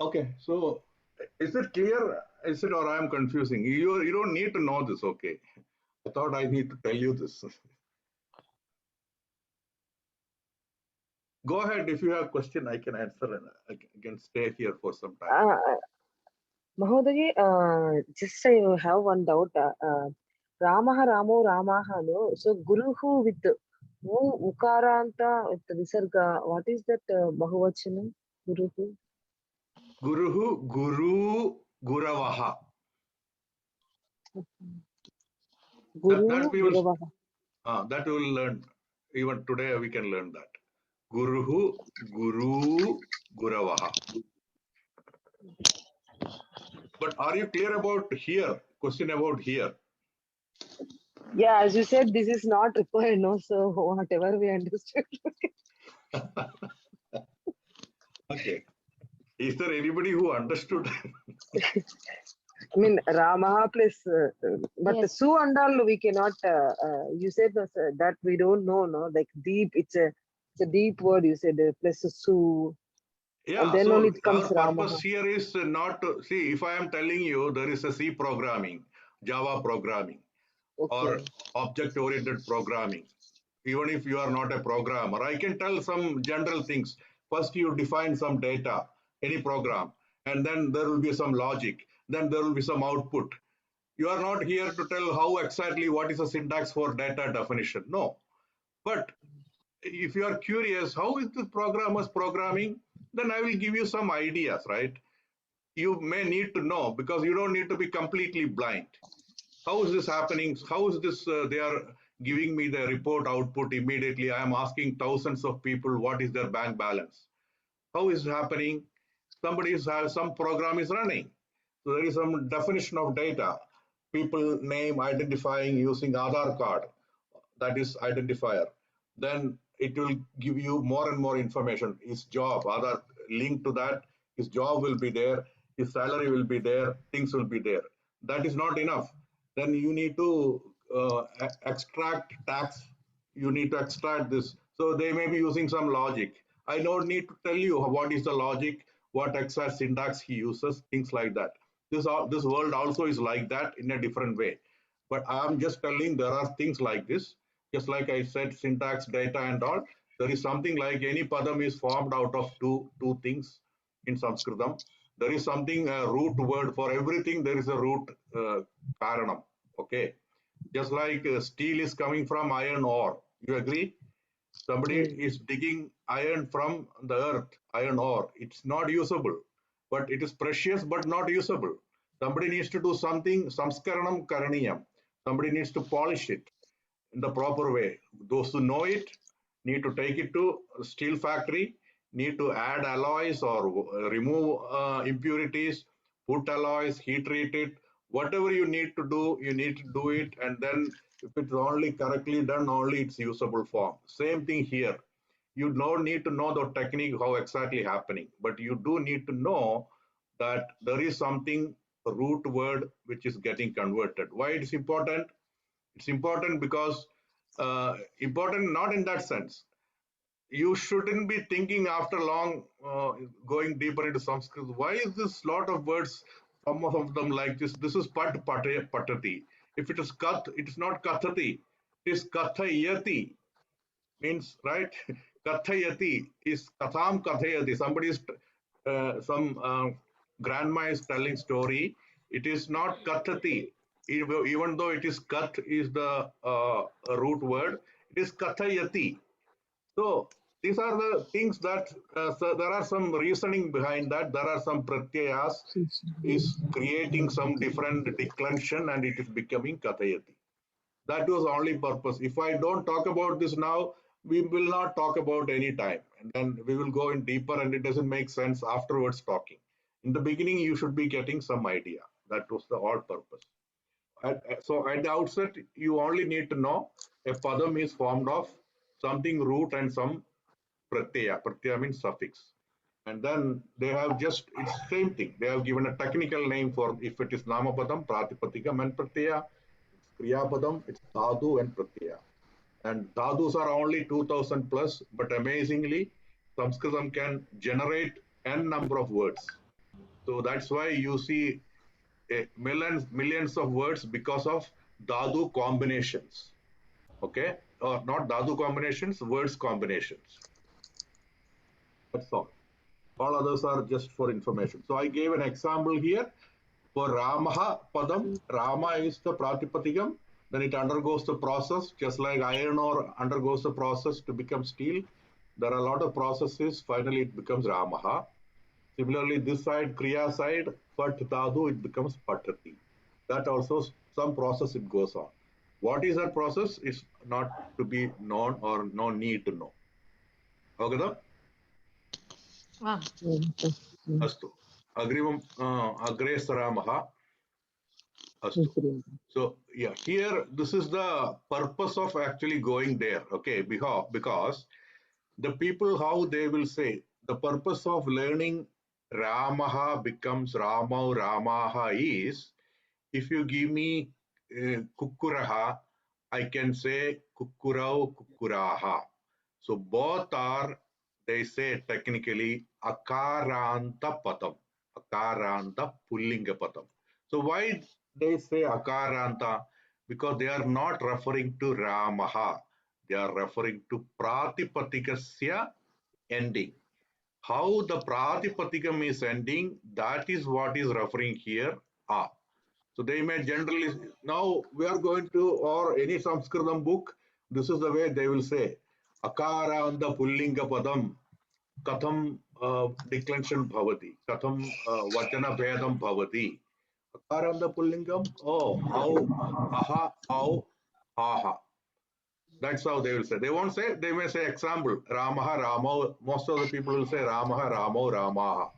Speaker 2: Okay. So is it clear? Is it or I am confusing? You don't need to know this, okay? I thought I need to tell you this. Go ahead. If you have a question, I can answer and I can stay here for some time.
Speaker 4: Mahodaya, just I have one doubt. Ramaha, Ramo, Ramaha, no. So Guruhu with Ukaranta with Visarga. What is that Bahuvachanam? Guruhu?
Speaker 2: Guruhu, Guru, Guravaha.
Speaker 4: Guru,
Speaker 2: That we will
Speaker 4: Guravaha.
Speaker 2: that we will learn. Even today we can learn that. Guruhu, Guru, Guravaha. But are you clear about here? Question about here.
Speaker 4: Yeah, as you said, this is not required, no. So whatever we understood.
Speaker 2: Okay. Is there anybody who understood?
Speaker 4: I mean, Ramaha plus, but
Speaker 3: Yes.
Speaker 4: Su and all we cannot. You said that we don't know, no. Like deep, it's a deep word. You said plus Su,
Speaker 2: Yeah,
Speaker 4: and then
Speaker 2: so
Speaker 4: only it comes
Speaker 2: our purpose
Speaker 4: Ramaha.
Speaker 2: here is not to see if I am telling you there is a C programming, Java programming, or
Speaker 4: Okay.
Speaker 2: object-oriented programming. Even if you are not a programmer, I can tell some general things. First, you define some data, any program, and then there will be some logic. Then there will be some output. You are not here to tell how exactly what is the syntax for data definition. No. But if you are curious, how is the programmer's programming? Then I will give you some ideas, right? You may need to know because you don't need to be completely blind. How is this happening? How is this? They are giving me the report output immediately. I am asking thousands of people what is their bank balance. How is it happening? Somebody has some program is running. So there is some definition of data. People name identifying using Aadhaar card. That is identifier. Then it will give you more and more information. His job, other link to that, his job will be there, his salary will be there, things will be there. That is not enough. Then you need to extract tax. You need to extract this. So they may be using some logic. I don't need to tell you what is the logic, what exact syntax he uses, things like that. This world also is like that in a different way. But I am just telling there are things like this. Just like I said, syntax, data, and all. There is something like any padam is formed out of two things in Sanskritam. There is something a root word for everything. There is a root karanam. Okay, just like steel is coming from iron ore. You agree? Somebody is digging iron from the earth, iron ore. It's not usable, but it is precious but not usable. Somebody needs to do something, samskaranam karaniyam. Somebody needs to polish it in the proper way. Those who know it need to take it to a steel factory, need to add alloys or remove impurities, put alloys, heat treat it. Whatever you need to do, you need to do it. And then if it's only correctly done, only it's usable form. Same thing here. You don't need to know the technique, how exactly happening, but you do need to know that there is something, a root word, which is getting converted. Why it's important? It's important because important not in that sense. You shouldn't be thinking after long going deeper into Sanskrit. Why is this lot of words? Some of them like this. This is patati. If it is kat, it is not kathati. It is kathayati. Means right. Kathayati is katham kathayati. Somebody is some grandma is telling story. It is not kathati. Even though it is kat is the root word, it is kathayati. So these are the things that so there are some reasoning behind that. There are some pratyayas is creating some different declension and it is becoming kathayati. That was only purpose. If I don't talk about this now, we will not talk about any time. And then we will go in deeper and it doesn't make sense afterwards talking. In the beginning, you should be getting some idea. That was the whole purpose. So at the outset, you only need to know a padam is formed of something root and some pratyaya. Pratyaya means suffix. And then they have just, it's same thing. They have given a technical name for if it is namapadam, pratipatikam and pratyaya. It's kriyapadam, it's dhadu and pratyaya. And dhadus are only 2000 plus, but amazingly, Sanskritam can generate n number of words. So that's why you see millions of words because of dhadu combinations. Okay, or not dhadu combinations, words combinations. That's all. All others are just for information. So I gave an example here for Ramaha Padam. Rama is the Pratipatikam. Then it undergoes the process, just like iron ore undergoes the process to become steel. There are a lot of processes. Finally, it becomes Ramaha. Similarly, this side, Kriya side, Pat Dhadu, it becomes Patati. That also some process it goes on. What is that process is not to be known or no need to know. Okay? Astu. Agrivam agre saramaha. Astu. So yeah, here this is the purpose of actually going there. Okay, because the people how they will say the purpose of learning Ramaha becomes Ramau Ramaha is if you give me Kukkuraha, I can say Kukkurau Kukkuraha. So both are, they say technically, Akaranta Patam, Akaranta Pullinga Patam. So why they say Akaranta? Because they are not referring to Ramaha. They are referring to Pratipatikasya ending. How the Pratipatikam is ending, that is what is referring here. So they may generally, now we are going to, or any Sanskritam book, this is the way they will say, Akaranta Pullinga Padam, Katham declension bhavati, Katham Vachana Bhedam bhavati. Akaranta Pullingam, oh, how, aha, how, aha. That's how they will say. They won't say, they may say example, Ramaha, Ramo. Most of the people will say Ramaha, Ramo, Ramaha.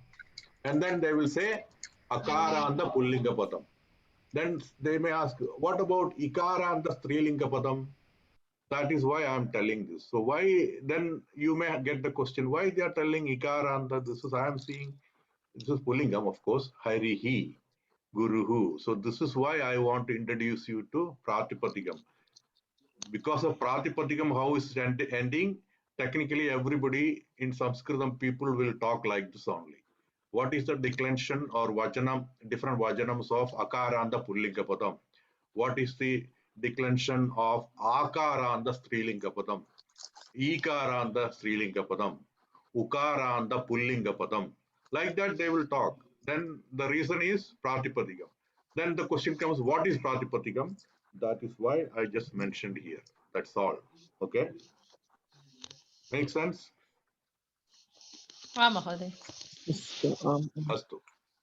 Speaker 2: And then they will say Akaranta Pullinga Padam. Then they may ask, what about Ikara and the Strilinga Padam? That is why I am telling this. So why, then you may get the question, why they are telling Ikara and this is, I am seeing, this is Pullingam, of course, Harihi, Guruhu. So this is why I want to introduce you to Pratipatikam. Because of Pratipatikam, how is ending, technically everybody in Sanskritam people will talk like this only. what is the declension or vajanam, different vajanams of akaranta pullinga padam? What is the declension of akaranta strilinga padam? Ikaranta strilinga padam? Ukaranta pullinga padam? Like that they will talk. Then the reason is pratipadikam. Then the question comes, what is pratipadikam? That is why I just mentioned here. That's all. Okay. Make sense?
Speaker 3: Mahoday.
Speaker 2: Astu.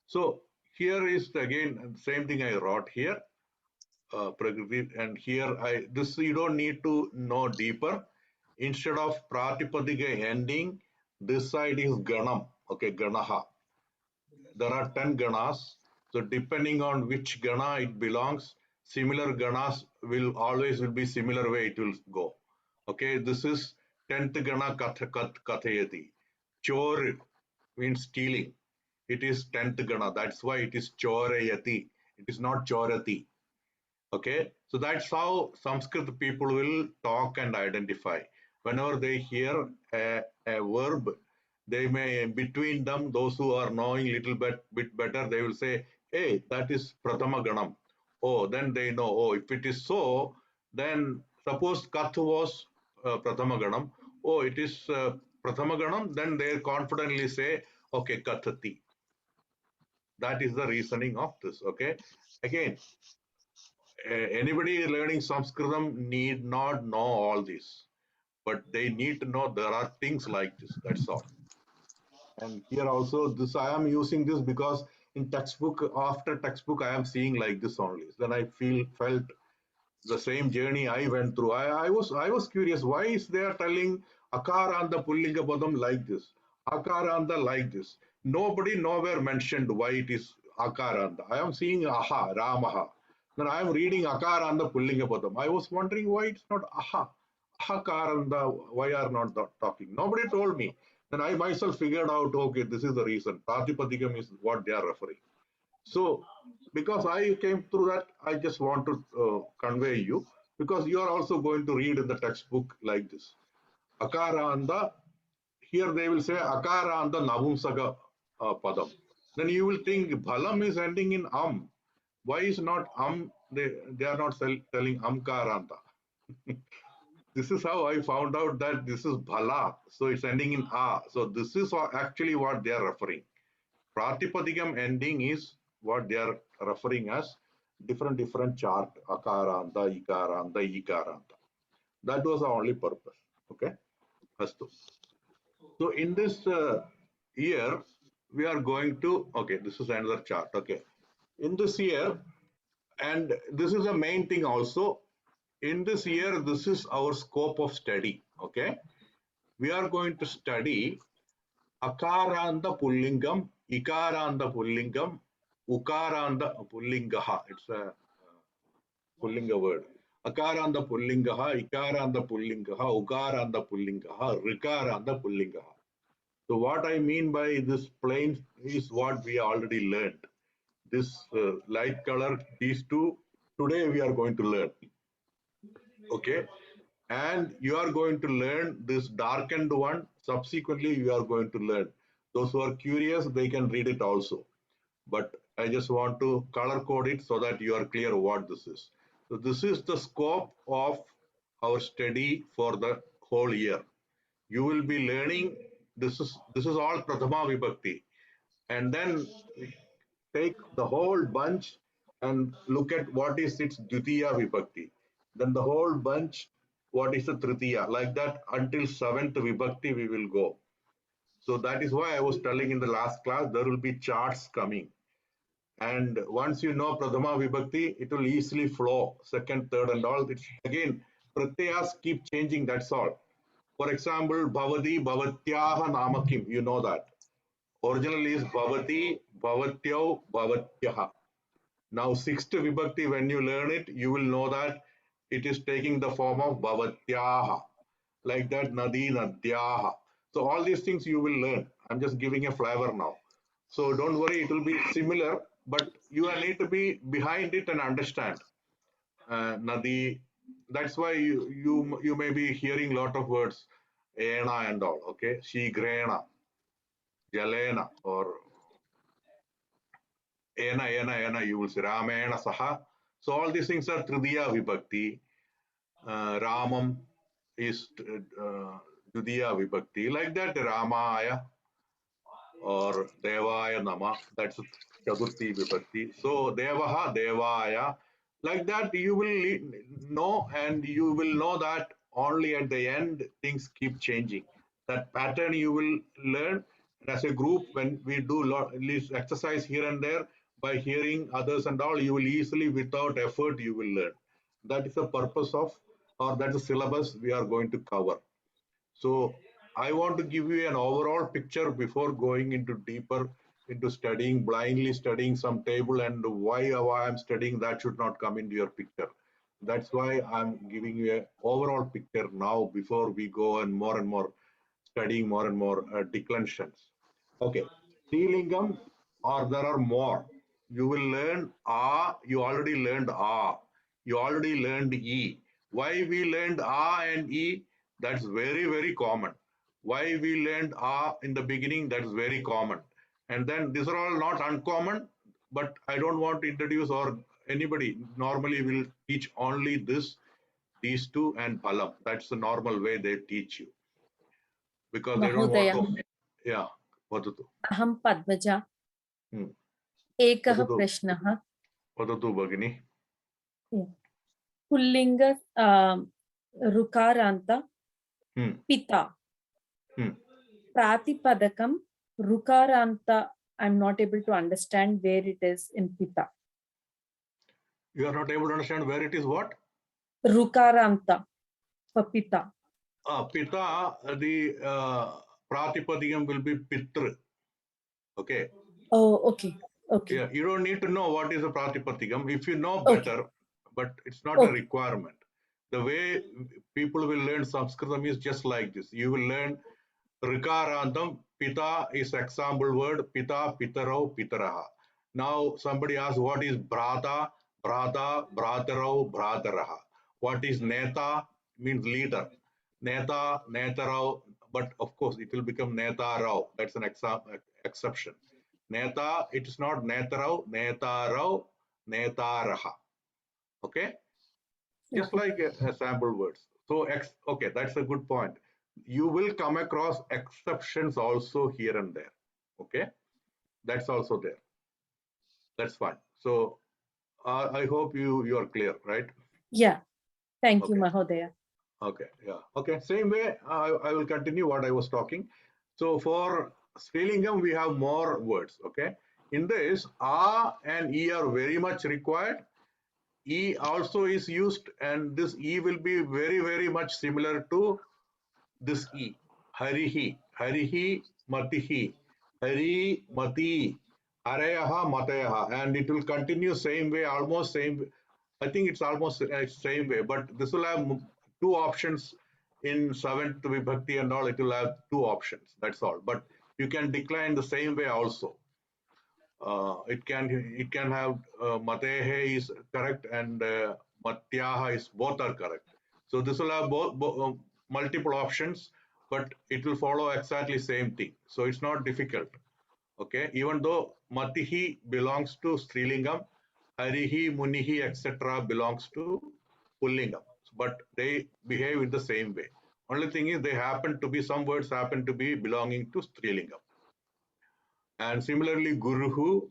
Speaker 2: So here is again same thing I wrote here. Prakriti, and here this you don't need to know deeper. Instead of pratipadika ending, this side is ganam. Okay, ganaha. There are 10 ganas. So depending on which gana it belongs, similar ganas will always will be similar way it will go. Okay, this is 10th gana kathayati. Chor means stealing. It is 10th gana. That's why it is chorayati. It is not chorati. Okay, so that's how Sanskrit people will talk and identify. Whenever they hear a verb, they may, between them, those who are knowing little bit better, they will say, hey, that is Prathama Ganam. Oh, then they know, oh, if it is so, then suppose Kath was Prathama Ganam. Oh, it is Prathama Ganam, then they confidently say, okay, Kathati. That is the reasoning of this, okay? Again, anybody learning Sanskritam need not know all this, but they need to know there are things like this. That's all. And here also, this I am using this because in textbook, after textbook, I am seeing like this only. Then I felt the same journey I went through. I was curious, why is they are telling Akaranta Pullinga Padam like this, Akaranta like this? Nobody nowhere mentioned why it is Akaranta. I am seeing Aha, Ramaha. Then I am reading Akaranta Pullinga Padam. I was wondering why it's not Aha, Ahakaranta, why are not talking? Nobody told me. Then I myself figured out, okay, this is the reason. Pratipadikam is what they are referring. So, because I came through that, I just want to convey you, because you are also going to read in the textbook like this. Akaranda, here they will say Akaranda Navumsaka Padam. Then you will think Bhalam is ending in Why is not they are not telling Amkaranta. This is how I found out that this is Bhala. So it's ending in A. So this is actually what they are referring. Pratipadikam ending is what they are referring as different chart, akaranta, ikaranta. That was the only purpose. Okay. Astu. So in this year, we are going to, okay, this is another chart. Okay. In this year, and this is the main thing also. In this year, this is our scope of study. Okay. We are going to study Akaranta Pullingam, Ikaranta Pullingam, Ukaranta Pullingaha. It's a Pullinga word. Akaranta Pullingaha, Ikaranta Pullingaha, Ukaranta Pullingaha, Rikaranta Pullingaha. So what I mean by this plain is what we already learned. This light color, these two, today we are going to learn. Okay. And you are going to learn this darkened one. Subsequently, you are going to learn. Those who are curious, they can read it also. But I just want to color code it so that you are clear what this is. So this is the scope of our study for the whole year. You will be learning, this is all Prathama Vibhakti. And then take the whole bunch and look at what is its Dvitiya Vibhakti. Then the whole bunch, what is the Tritiya? Like that until 7th Vibhakti we will go. So that is why I was telling in the last class, there will be charts coming. And once you know Prathama Vibhakti, it will easily flow, second, third and all. It's again, Pratyas keep changing, that's all. For example, Bhavati, Bhavatyaha Namakim, you know that. Originally is Bhavati, Bhavatyau, Bhavatyaha. Now, sixth vibhakti, when you learn it, you will know that it is taking the form of bhavatyaha, like that nadi, nadyaha. So all these things you will learn. I'm just giving a flavor now. So don't worry, it will be similar, but you need to be behind it and understand. Nadi, that's why you may be hearing a lot of words, ena and all, okay? Shigrena, Jalena, or ena, you will say Ramena Saha. So all these things are Tridiya Vibhakti. Ramam is Dvidiya Vibhakti. Like that, Ramaya or Devaya Nama, that's Chaturthi Vibhakti. So Devaha, Devaya, like that you will know, and you will know that only at the end things keep changing. That pattern you will learn. And as a group, when we do exercise here and there, by hearing others and all, you will easily, without effort, you will learn. That is the purpose of, or that's the syllabus we are going to cover. So I want to give you an overall picture before going into deeper into studying, blindly studying some table, and why I'm studying that should not come into your picture. That's why I'm giving you an overall picture now before we go and more studying more and more declensions. Okay, Srilingam, or there are more. You will learn A, you already learned A, you already learned E. Why we learned A and E? That's very, very common. Why we learned A in the beginning? That's very common. And then these are all not uncommon, but I don't want to introduce, or anybody normally will teach only this, these two, and Palam. That's the normal way they teach you, because they don't want
Speaker 6: Mahodaya,
Speaker 2: to. Yeah, Vadatu.
Speaker 6: aham Padmaja.
Speaker 2: Hmm.
Speaker 6: Ekah
Speaker 2: Vadatu,
Speaker 6: prashnah.
Speaker 2: Vadatu Bhagini.
Speaker 6: Pullinga Rukaranta
Speaker 2: Hmm.
Speaker 6: Pita.
Speaker 2: Hmm.
Speaker 6: Pratipadakam Rukaranta. I'm not able to understand where it is in Pita.
Speaker 2: You are not able to understand where it is what?
Speaker 6: Rukaranta for Pita.
Speaker 2: Pita, the Pratipadikam will be Pitr. Okay.
Speaker 6: Oh, okay. Okay.
Speaker 2: Yeah, you don't need to know what is a Pratipadikam. If you know
Speaker 6: Okay.
Speaker 2: better, but it's not a
Speaker 6: Okay.
Speaker 2: requirement. The way people will learn Sanskritam is just like this. You will learn Rikarantam, Pita is example word, Pita, Pitaro, Pitaraha. Now somebody asks what is Brata, Brata, Brataro, Brataraha. What is Neta? Means leader. Neta, Netarao, but of course it will become Netarao. That's an exception. Neta, it is not Netarao, Netarao, Netaraha. Okay? Just like a sample words. So, okay, that's a good point. You will come across exceptions also here and there. Okay, that's also there. That's fine. So, I hope you are clear, right?
Speaker 6: Yeah. Thank you,
Speaker 2: Okay.
Speaker 6: Mahodaya.
Speaker 2: Okay, yeah. Okay, same way, I will continue what I was talking. So, for Srilingam, we have more words. Okay, in this, A and E are very much required. E also is used, and this E will be very, very much similar to this E. Harihi, Harihi, Matihi, Hari, Mati, Arayaha, Matayaha, and it will continue same way, almost same. I think it's almost same way, but this will have two options in seventh Vibhakti and all. It will have two options. That's all. But you can decline the same way also. It can have Matehe is correct and Matyaha is both are correct. So this will have both multiple options, but it will follow exactly same thing. So it's not difficult. Okay, even though Matihi belongs to Strilingam, Harihi, Munihi, etc. belongs to Pullingam, but they behave in the same way. Only thing is they happen to be, some words happen to be belonging to Strilingam. And similarly, Guruhu,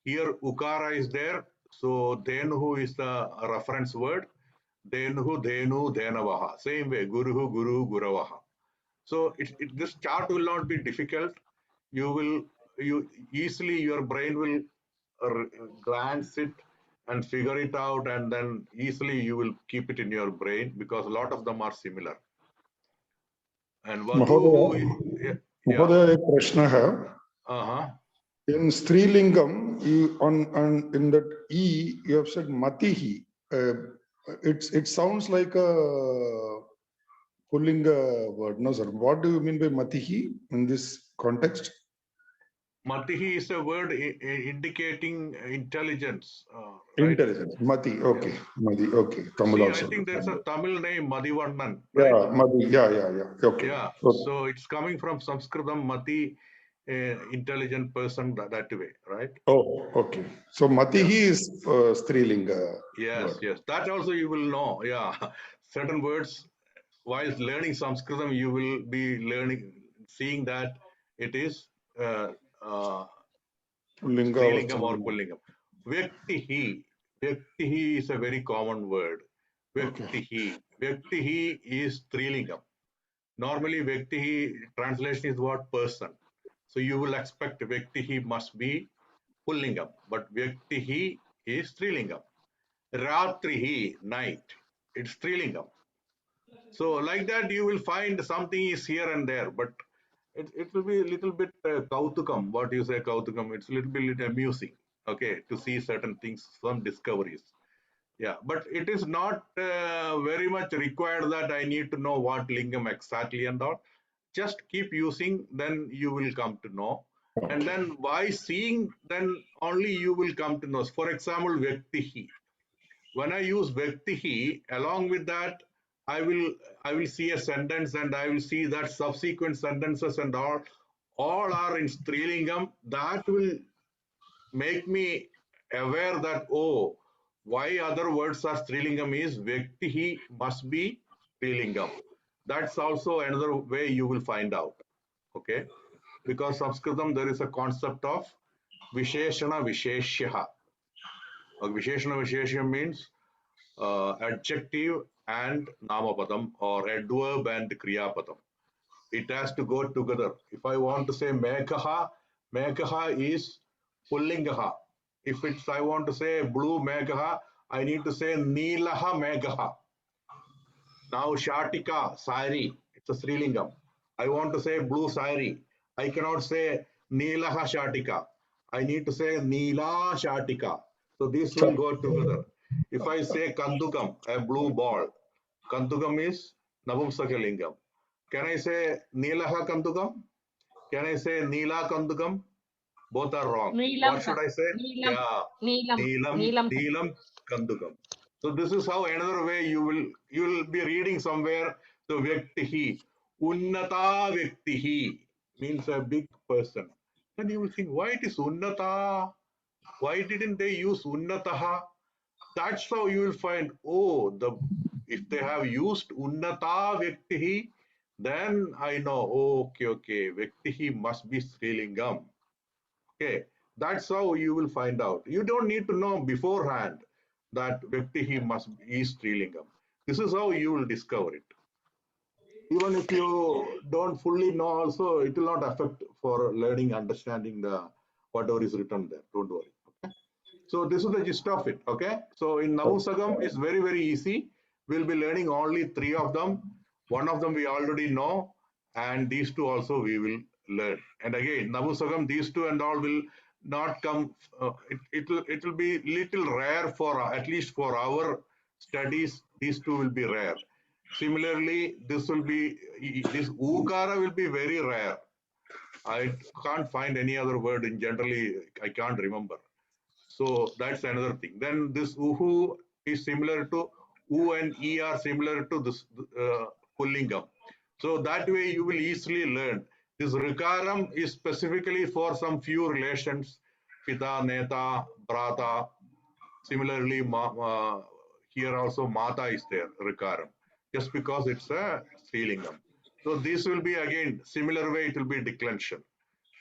Speaker 2: here Ukara is there. So Dhenuhu is the reference word. Dhenuhu, Dhenu, Dhenavaha. Same way, Guruhu, Guru, Guravaha. So this chart will not be difficult. You easily, your brain will glance it and figure it out, and then easily you will keep it in your brain because a lot of them are similar. And Vadhu, yeah.
Speaker 5: Mahodaya, a Prashna I have.
Speaker 2: Uh-huh.
Speaker 5: In Strilingam, you on in that E, you have said Matihi. It sounds like a Pullinga word. No, sir. What do you mean by Matihi in this context?
Speaker 2: Matihi is a word indicating intelligence. Right?
Speaker 5: Intelligence. Mati. Okay.
Speaker 2: Yeah.
Speaker 5: Mati. Okay. Tamil
Speaker 2: See,
Speaker 5: also.
Speaker 2: I think there's a Tamil name, Madhivarnan.
Speaker 5: Yeah,
Speaker 2: Right?
Speaker 5: Mati. Yeah. Okay.
Speaker 2: Yeah.
Speaker 5: Okay.
Speaker 2: So it's coming from Sanskritam, Mati, intelligent person that way, right?
Speaker 5: Oh, okay. So Matihi is Strilinga.
Speaker 2: Yes,
Speaker 5: word.
Speaker 2: yes. That also you will know. Yeah, certain words. While learning Sanskritam, you will be seeing that it is uh, uh,
Speaker 5: Pullinga or
Speaker 2: Strilingam or
Speaker 5: Pullinga.
Speaker 2: Pullingam. Vyaktihi. Vyaktihi is a very common word.
Speaker 5: Okay.
Speaker 2: Vyaktihi. Vyaktihi is Strilingam. Normally, Vyaktihi translation is what? Person. So you will expect Vyaktihi must be Pullingam, but Vyaktihi is Strilingam. Ratrihi, night. It's Strilingam. So like that, you will find something is here and there, but it will be a little bit kautukam. What you say kautukam? It's a little bit amusing, okay, to see certain things, some discoveries. Yeah, but it is not very much required that I need to know what lingam exactly and all. Just keep using, then you will come to know. And then by seeing, then only you will come to know. For example, Vyaktihi. When I use Vyaktihi, along with that, I will see a sentence and I will see that subsequent sentences and all are in Strilingam. That will make me aware that, oh, why other words are Strilingam is Vyaktihi must be Strilingam. That's also another way you will find out. Okay, because Sanskritam there is a concept of Visheshana Visheshyaha. Visheshana Visheshya means adjective and namapadam or adverb and kriyapadam. It has to go together. If I want to say Meghaha, Meghaha is Pullingaha. If it's I want to say blue Meghaha, I need to say Neelaha Meghaha. Now Shatika, Sari, it's a Srilingam. I want to say blue Sari. I cannot say Neelaha Shatika. I need to say Neela Shatika. So this will go together. If I say Kandukam, a blue ball, Kandukam is Navumsakalingam. Can I say Neelaha Kandukam? Can I say Neela Kandukam? Both are wrong. What should I say?
Speaker 3: Neelam,
Speaker 2: Yeah,
Speaker 3: Neelam,
Speaker 2: Neelam,
Speaker 3: Neelam.
Speaker 2: Neelam Kandukam. So this is how another way you will be reading somewhere the Vyaktihi. Unnata Vyaktihi means a big person. Then you will think, why it is Unnata? Why didn't they use Unnataha? That's how you will find, oh, if they have used Unnata Vyaktihi, then I know, oh, okay, Vyaktihi must be Srilingam. Okay, that's how you will find out. You don't need to know beforehand that Vyaktihi must be Strilingam. This is how you will discover it. Even if you don't fully know also, it will not affect for learning, understanding the whatever is written there. Don't worry. Okay. So this is the gist of it. Okay. So in Navusagam, it's very, very easy. We'll be learning only 3 of them. One of them we already know, and these 2 also we will learn. And again, Navusagam, these 2 and all will not come. It will be little rare for at least for our studies. These 2 will be rare. Similarly, this ukara will be very rare. I can't find any other word in generally. I can't remember. So that's another thing. Then this uhu is similar to u and e are similar to this pullingam. So that way you will easily learn. This rikaram is specifically for some few relations, pita, neta, brata. Similarly, here also mata is there, rikaram, just because it's a strilingam. So this will be again similar way. It will be declension.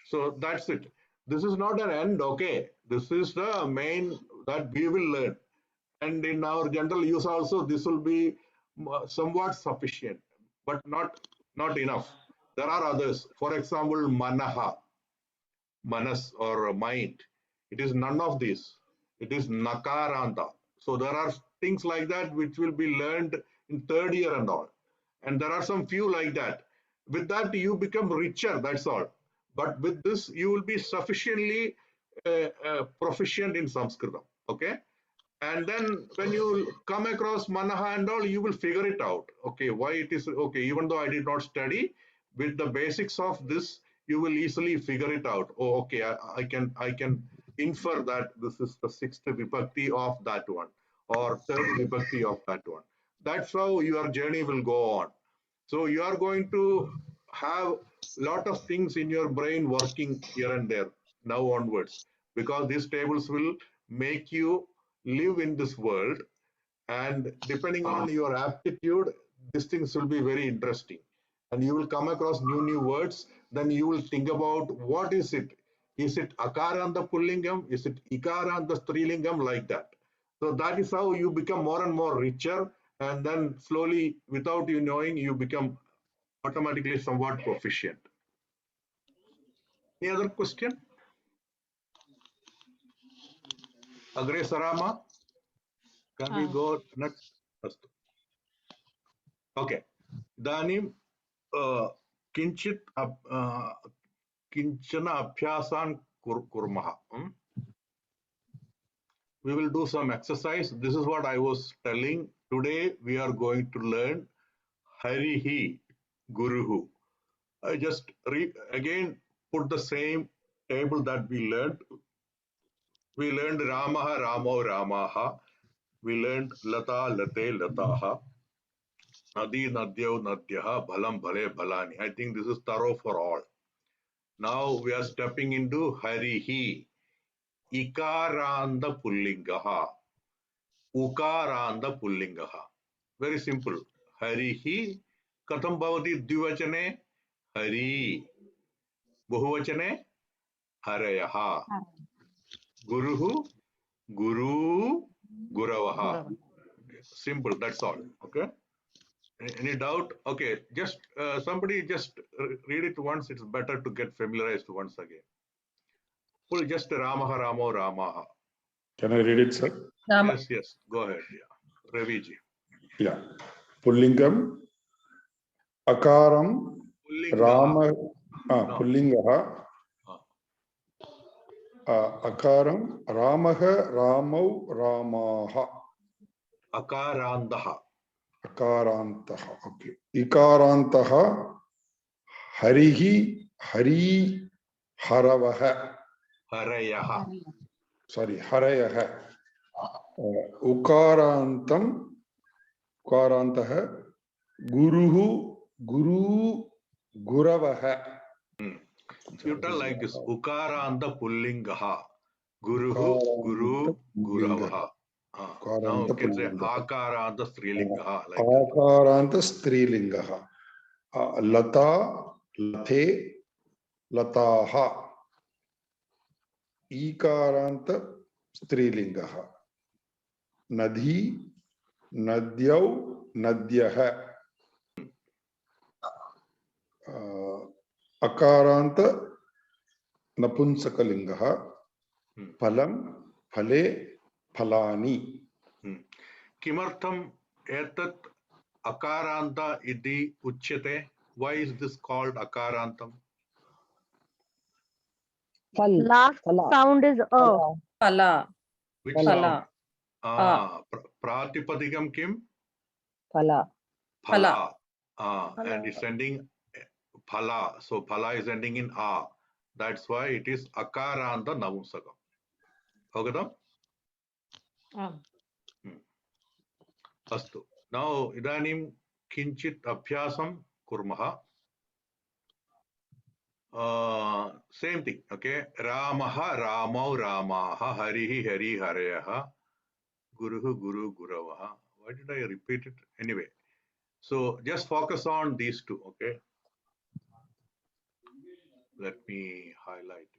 Speaker 2: So that's it. This is not an end, okay? This is the main that we will learn. And in our general use also, this will be somewhat sufficient, but not enough. There are others. For example, manaha, manas or mind. It is none of these. It is nakaranta. So there are things like that which will be learned in 3rd year and all. And there are some few like that. With that, you become richer, that's all. But with this, you will be sufficiently proficient in Sanskritam. Okay. And then when you come across Manaha and all, you will figure it out. Okay, why it is okay, even though I did not study, with the basics of this, you will easily figure it out. Oh, okay, I can infer that this is the 6th vibhakti of that one, or 3rd vibhakti of that one. That's how your journey will go on. So you are going to have lot of things in your brain working here and there now onwards, because these tables will make you live in this world, and depending on your aptitude, these things will be very interesting, and you will come across new words. Then you will think about what is it. Is it akaranta pullingam? Is it ikaranta strilingam? Like that. So that is how you become more and more richer, and then slowly, without you knowing, you become automatically somewhat proficient. Any other question? Agre Sarama? Can we go next? Okay. Idanim kinchit kinchana abhyasan kurmaha. We will do some exercise. This is what I was telling. Today we are going to learn Harihi Guruhu. I just again put the same table that we learned. We learned Ramaha, Ramo, Ramaha. We learned Lata, Late, Lataha. Nadi, Nadyo, Nadyaha, Bhalam, Bhale, Bhalani. I think this is thorough for all. Now we are stepping into Harihi. Ikaranda Pullingaha. Ukaranda Pullingaha. Very simple. Harihi. Katham bhavati dvivachane? Hari. Bahuvachane? Harayaha. Guruhu. Guru. Guravaha. Simple. That's all. Okay. Any doubt? Okay. Just somebody just read it once. It's better to get familiarized once again. Pull just Ramaha, Ramo, Ramaha.
Speaker 5: Can I read it, sir?
Speaker 2: Yes, yes. Go ahead. Yeah. Raviji.
Speaker 5: Yeah. Pullingam, Akaram, Rama, Pullingaha, Akaram, Ramaha, Ramau, Ramaha.
Speaker 2: Akarandaha.
Speaker 5: Akarantaha. Okay. Ikarantaha, Harihi, Hari, Haravaha.
Speaker 2: Harayaha.
Speaker 5: Sorry, Harayaha. Ukarantam, Ukarantaha, Guruhu, Guru, Guravaha.
Speaker 2: You tell like this. Ukaranta Pullingaha. Guruhu, Guru, Guravaha. Now you can say Akaranta Strilingaha. Like
Speaker 5: Akaranta Strilingaha. Lata, Late, Lataha. Ikaranta Strilingaha. Nadhi, Nadyau, Nadyaha. Akaranta Napunsakalingaha. Phalam, Phale, Phalani.
Speaker 2: Kimartham etat Akaranta idi uchyate. Why is this called Akarantam?
Speaker 8: Last sound is a.
Speaker 6: Phala.
Speaker 2: Which
Speaker 6: Phala.
Speaker 2: sound? Pratipadikam kim?
Speaker 4: Phala.
Speaker 2: Phala. And it's ending Phala. So Phala is ending in A. That's why it is Akaranta Navumsakam. Okay? Astu. Now, idanim kinchit abhyasam kurmaha. Same thing, okay? Ramaha, Ramau, Ramaha, Harihi, Hari, Harayaha, Guruhu, Guru, Guravaha. Why did I repeat it? Anyway, so just focus on these two, okay? Let me highlight it.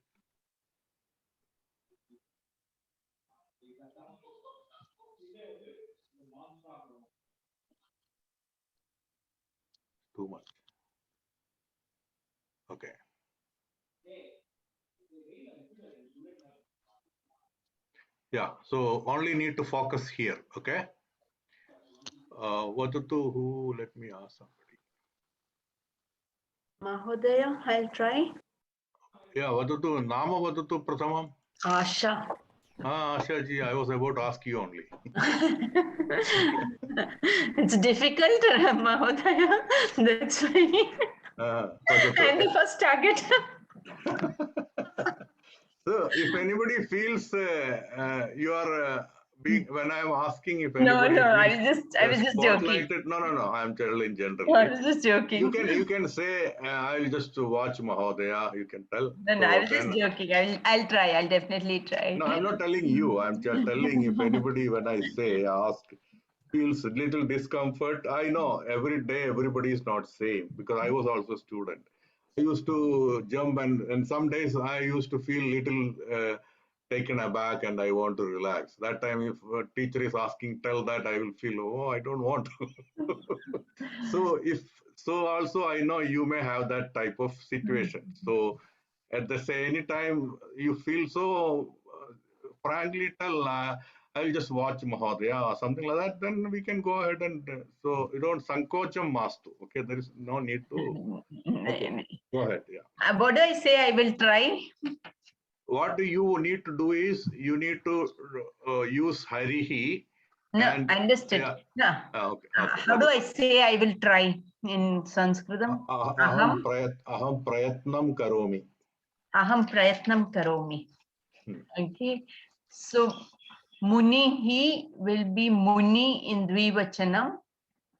Speaker 2: Too much. Okay. Yeah, so only need to focus here, okay? Who, let me ask somebody.
Speaker 9: Mahodaya, I'll try.
Speaker 2: Yeah, Vadatu, Nama Vadatu Prathamam.
Speaker 9: Asha.
Speaker 2: Asha ji, I was about to ask you only.
Speaker 9: It's difficult, Mahodaya. That's why. I'm the first target.
Speaker 2: So, if anybody feels you are when I am asking if
Speaker 9: No,
Speaker 2: anybody
Speaker 9: no,
Speaker 2: is
Speaker 9: I
Speaker 2: being
Speaker 9: was just joking.
Speaker 2: spotlighted, no, I'm telling
Speaker 9: I
Speaker 2: generally.
Speaker 9: was just joking.
Speaker 2: You can say I'll just watch Mahodaya. You can tell.
Speaker 9: No, I
Speaker 2: So
Speaker 9: was just
Speaker 2: then,
Speaker 9: joking. I'll try. I'll definitely try.
Speaker 2: no, I'm not telling you. I'm telling if anybody when I say ask feels little discomfort. I know every day everybody is not same because I was also a student. I used to jump and some days I used to feel little taken aback and I want to relax. That time if a teacher is asking, tell that I will feel, oh, I don't want to. So also I know you may have that type of situation. So at the same time you feel so frankly tell I'll just watch Mahodaya or something like that, then we can go ahead and so you don't sankocham mastu. Okay, there is no need to. Okay, go ahead. Yeah.
Speaker 9: What do I say? I will try.
Speaker 2: What you need to do is you need to use harihi.
Speaker 9: No,
Speaker 2: and
Speaker 9: understood.
Speaker 2: yeah.
Speaker 9: No.
Speaker 2: Okay.
Speaker 9: How do I say I will try in Sanskritam?
Speaker 2: Aham prayatnam karomi.
Speaker 9: Aham prayatnam karomi. Okay. So Munihi will be Muni in Dvivachanam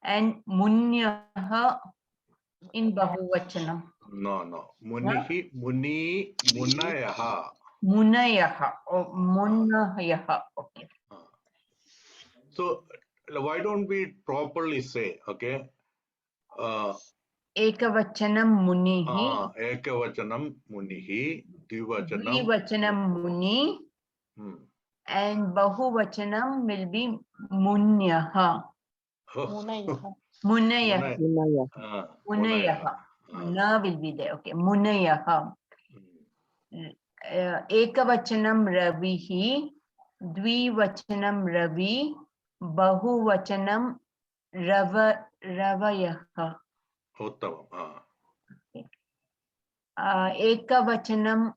Speaker 9: and Munyaha in Bahuvachanam.
Speaker 2: No. Munihi, Muni, Munayaha.
Speaker 9: Munayaha or Munayaha. Okay.
Speaker 2: So why don't we properly say, okay?
Speaker 9: Ekavachanam Munihi.
Speaker 2: Ekavachanam Munihi,
Speaker 9: Dvivachanam Muni. And Bahuvachanam will be Munyaha. Munayaha. Munayaha. Na will be there. Okay. Munayaha. Ekavachanam Ravihi. Dvivachanam Ravi. Bahuvachanam Ravayaha. Ekavachanam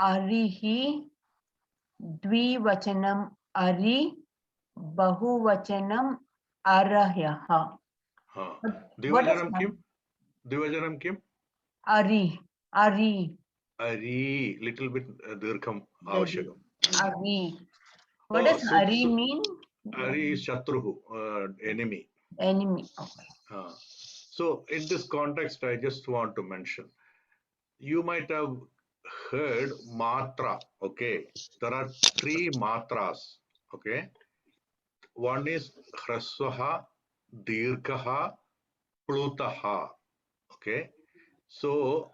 Speaker 9: Arihi. Dvivachanam Ari. Bahuvachanam Arayaha.
Speaker 2: Divajanam kim? Divajanam kim?
Speaker 9: Ari.
Speaker 2: Ari, little bit dirgham avashyakam.
Speaker 9: Ari. What does Ari mean?
Speaker 2: Ari is Shatruhu, enemy.
Speaker 9: Enemy. Okay.
Speaker 2: So in this context, I just want to mention, you might have heard matra, okay? There are 3 matras, okay? One is hraswaha, dirghaha, plutaha, okay? So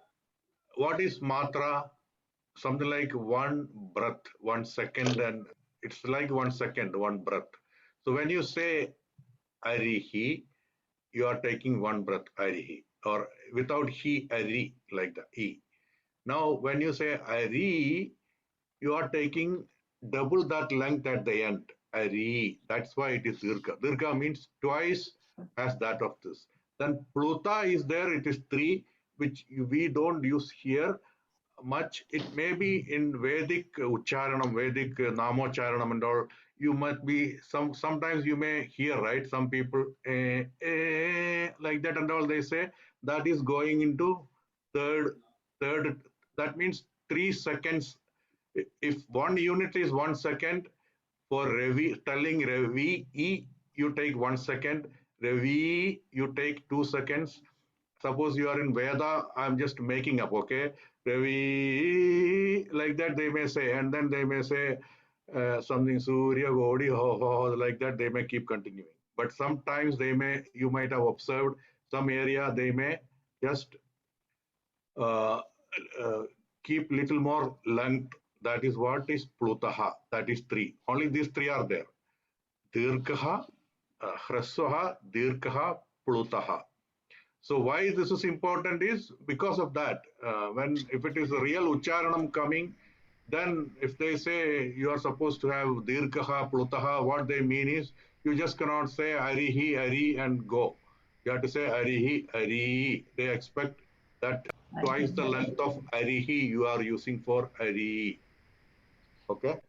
Speaker 2: what is matra? Something like one breath, 1 second, and it's like 1 second, one breath. So when you say arihi, you are taking one breath, arihi, or without he, ari, like the e. Now, when you say ari, you are taking double that length at the end, ari. That's why it is dirgha. Dirgha means twice as that of this. Then pluta is there, it is 3, which we don't use here much. It may be in Vedic Ucharanam, Vedic Namocharanam and all. You might be, sometimes you may hear, right? Some people like that and all, they say that is going into third, that means 3 seconds. If one unit is 1 second, for Ravi, telling Ravi, you take 1 second, Ravi, you take 2 seconds. Suppose you are in Veda, I'm just making up, okay? Ravi, like that they may say, and then they may say something Surya, Godi, ho, like that, they may keep continuing. But sometimes you might have observed some area, they may just keep little more length. That is what is plutaha, that is 3. Only these 3 are there. Dirghaha, hraswaha, dirghaha, plutaha. So why this is important is because of that. If it is a real ucharanam coming, then if they say you are supposed to have dirghaha, plutaha, what they mean is you just cannot say arihi, ari and go. You have to say arihi, ari. They expect that twice the length of arihi you are using for ari. Okay?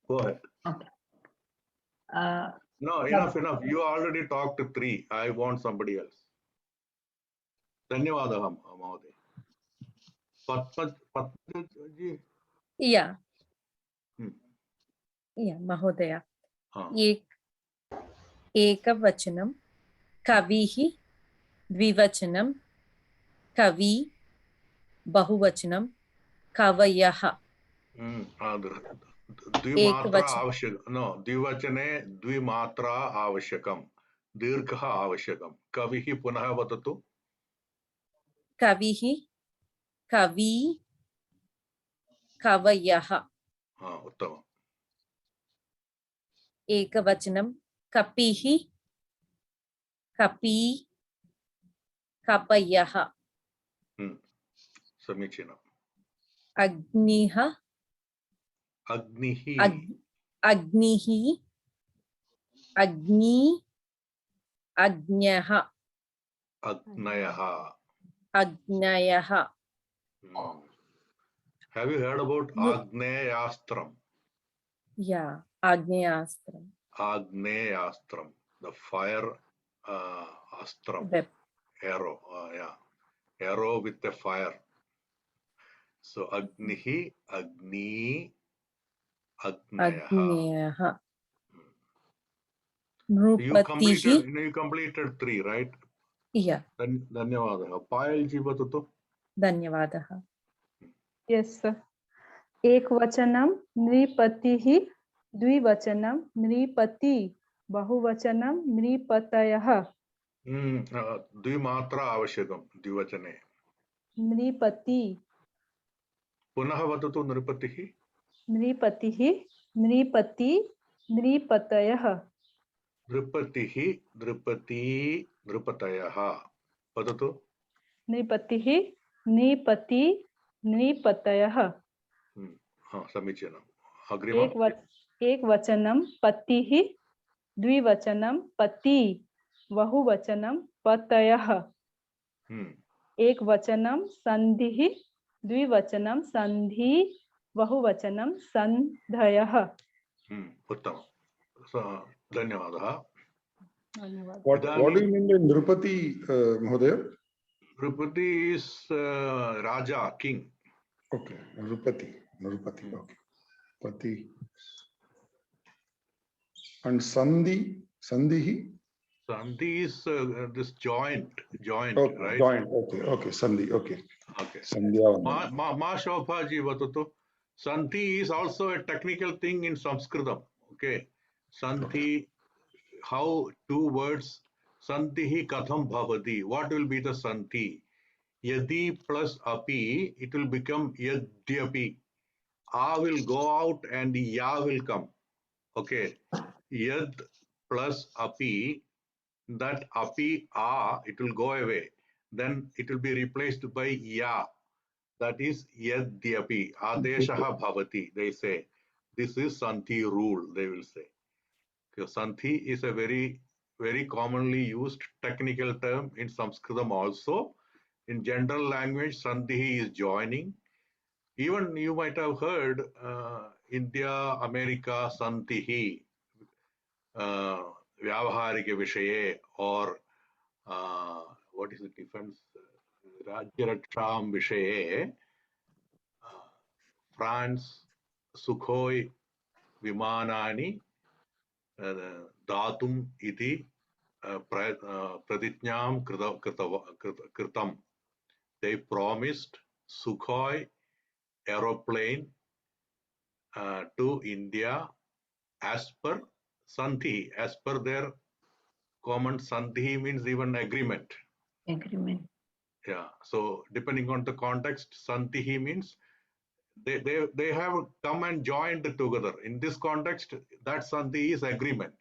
Speaker 2: Go ahead.
Speaker 9: Okay.
Speaker 2: No, enough. You already talked to 3. I want somebody else. धन्यवादः महोदय. Patmaji.
Speaker 6: Yeah. Yeah, Mahodaya.
Speaker 2: Ah.
Speaker 6: Ekavachanam, kavihi, dvivachanam, kavi, bahuvachanam, kavayaha.
Speaker 2: द्विमात्रा आवश्यक no द्विवचने द्विमात्रा आवश्यकं दीर्घः आवश्यकं कविः पुनः वदतु
Speaker 6: Kavihi, kavi, kavayaha.
Speaker 2: उत्तमम्
Speaker 6: Ekavachanam, kapihi, kapi, kapayaha.
Speaker 2: समीचीनम्
Speaker 6: Agniha,
Speaker 2: अग्निः
Speaker 6: agnihi, agni, agnaha,
Speaker 2: अग्नयः
Speaker 6: agnayaha.
Speaker 2: Have you heard about Agneyastram?
Speaker 6: Yeah, Agneyastram.
Speaker 2: Agneyastram, the fire astram, arrow, arrow with the fire. So Agnihi, Agni, Agnayaha. You completed 3, right?
Speaker 6: Yeah.
Speaker 2: Dhanyavadaha. Payalji vatatu.
Speaker 6: Dhanyavadaha.
Speaker 10: Yes, sir. Ekvachanam nripatihi, dvivachanam nripati, bahuvachanam nripatayah.
Speaker 2: द्विमात्रा आवश्यकं द्विवचने
Speaker 10: नृपति
Speaker 2: पुनः वदतु नृपतिः
Speaker 10: नृपतिः नृपति नृपतयः
Speaker 2: नृपतिः नृपति नृपतयः वदतु
Speaker 10: नृपतिः नृपति नृपतयः
Speaker 2: समीचीनम् अग्रिमम्
Speaker 10: एकवचनं पतिः द्विवचनं पति बहुवचनं पतयः एकवचनं सन्धिः द्विवचनं सन्धि बहुवचनं सन्धयः
Speaker 2: उत्तमं धन्यवादः
Speaker 5: What do you mean by Nrupati, Mahodaya?
Speaker 2: Nrupati is Raja, king.
Speaker 5: Okay, Nrupati, okay. Pati. And Sandhihi?
Speaker 2: Sandhi is this joint,
Speaker 5: okay,
Speaker 2: right?
Speaker 5: Joint, okay, Sandhi, okay. Ma
Speaker 2: Shobhaji vatatu. Sandhi is also a technical thing in Sanskritam. Okay. Sandhi, how two words, Sandhihi katham bhavati. What will be the Sandhi? Yadi plus api, it will become yadyapi. A will go out and ya will come. Okay. Yad plus api, that api a, it will go away. Then it will be replaced by ya. That is yadyapi. Adeshaha bhavati. They say. This is Santhi rule, they will say. Because Santhi is a very, very commonly used technical term in Sanskritam also. In general language, Sandhi is joining. Even you might have heard India, America, Santihi, Vyavaharika Vishaye, or what is the difference? Rajyaraksham Vishaye, France, Sukhoi, Vimanani, Datum iti Praditnyam Kritam. They promised Sukhoi aeroplane to India as per Sandhi, as per their common Sandhi means even agreement.
Speaker 9: Agreement.
Speaker 2: Yeah. So depending on the context, Sandhi means they have come and joined together. In this context, that Sandhi is agreement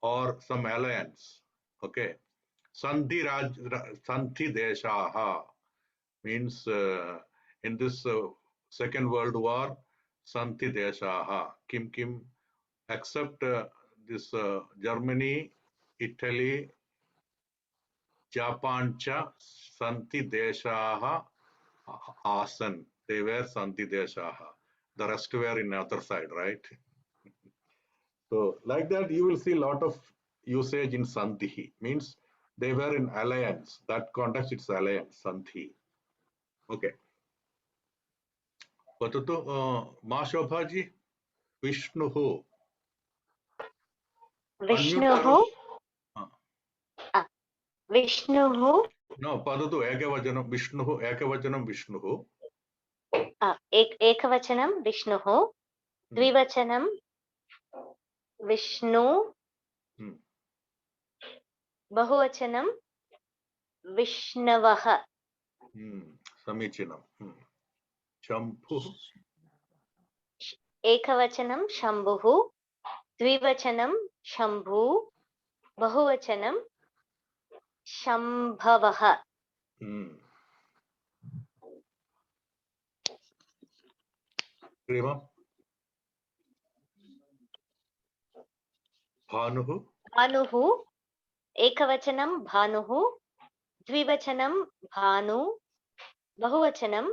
Speaker 2: or some alliance. Okay. Sandhi Deshaha means in this Second World War, Sandhi Deshaha, Kim, except this Germany, Italy, Japan cha Santi Deshaha Asan. They were Santi Deshaha. The rest were in other side, right? So like that, you will see a lot of usage in Santihi. Means they were in alliance. That context, it's alliance, Santi. Okay. Patatu Ma Shobhaji, Vishnuhu.
Speaker 11: Vishnuhu.
Speaker 2: Ah.
Speaker 11: Vishnuhu.
Speaker 2: No, padatu ekavajanam Vishnuhu, ekavajanam Vishnuhu.
Speaker 11: Ekavachanam Vishnuhu. Dvivachanam Vishnu. Bahuvachanam Vishnavaha.
Speaker 2: Samichinam. Shambhu.
Speaker 11: Ekavachanam Shambhu. Dvivachanam Shambhu. Bahuvachanam Shambhavaha.
Speaker 2: Prema. Bhanuhu.
Speaker 11: Bhanuhu. Ekavachanam Bhanuhu. Dvivachanam Bhanu. Bahuvachanam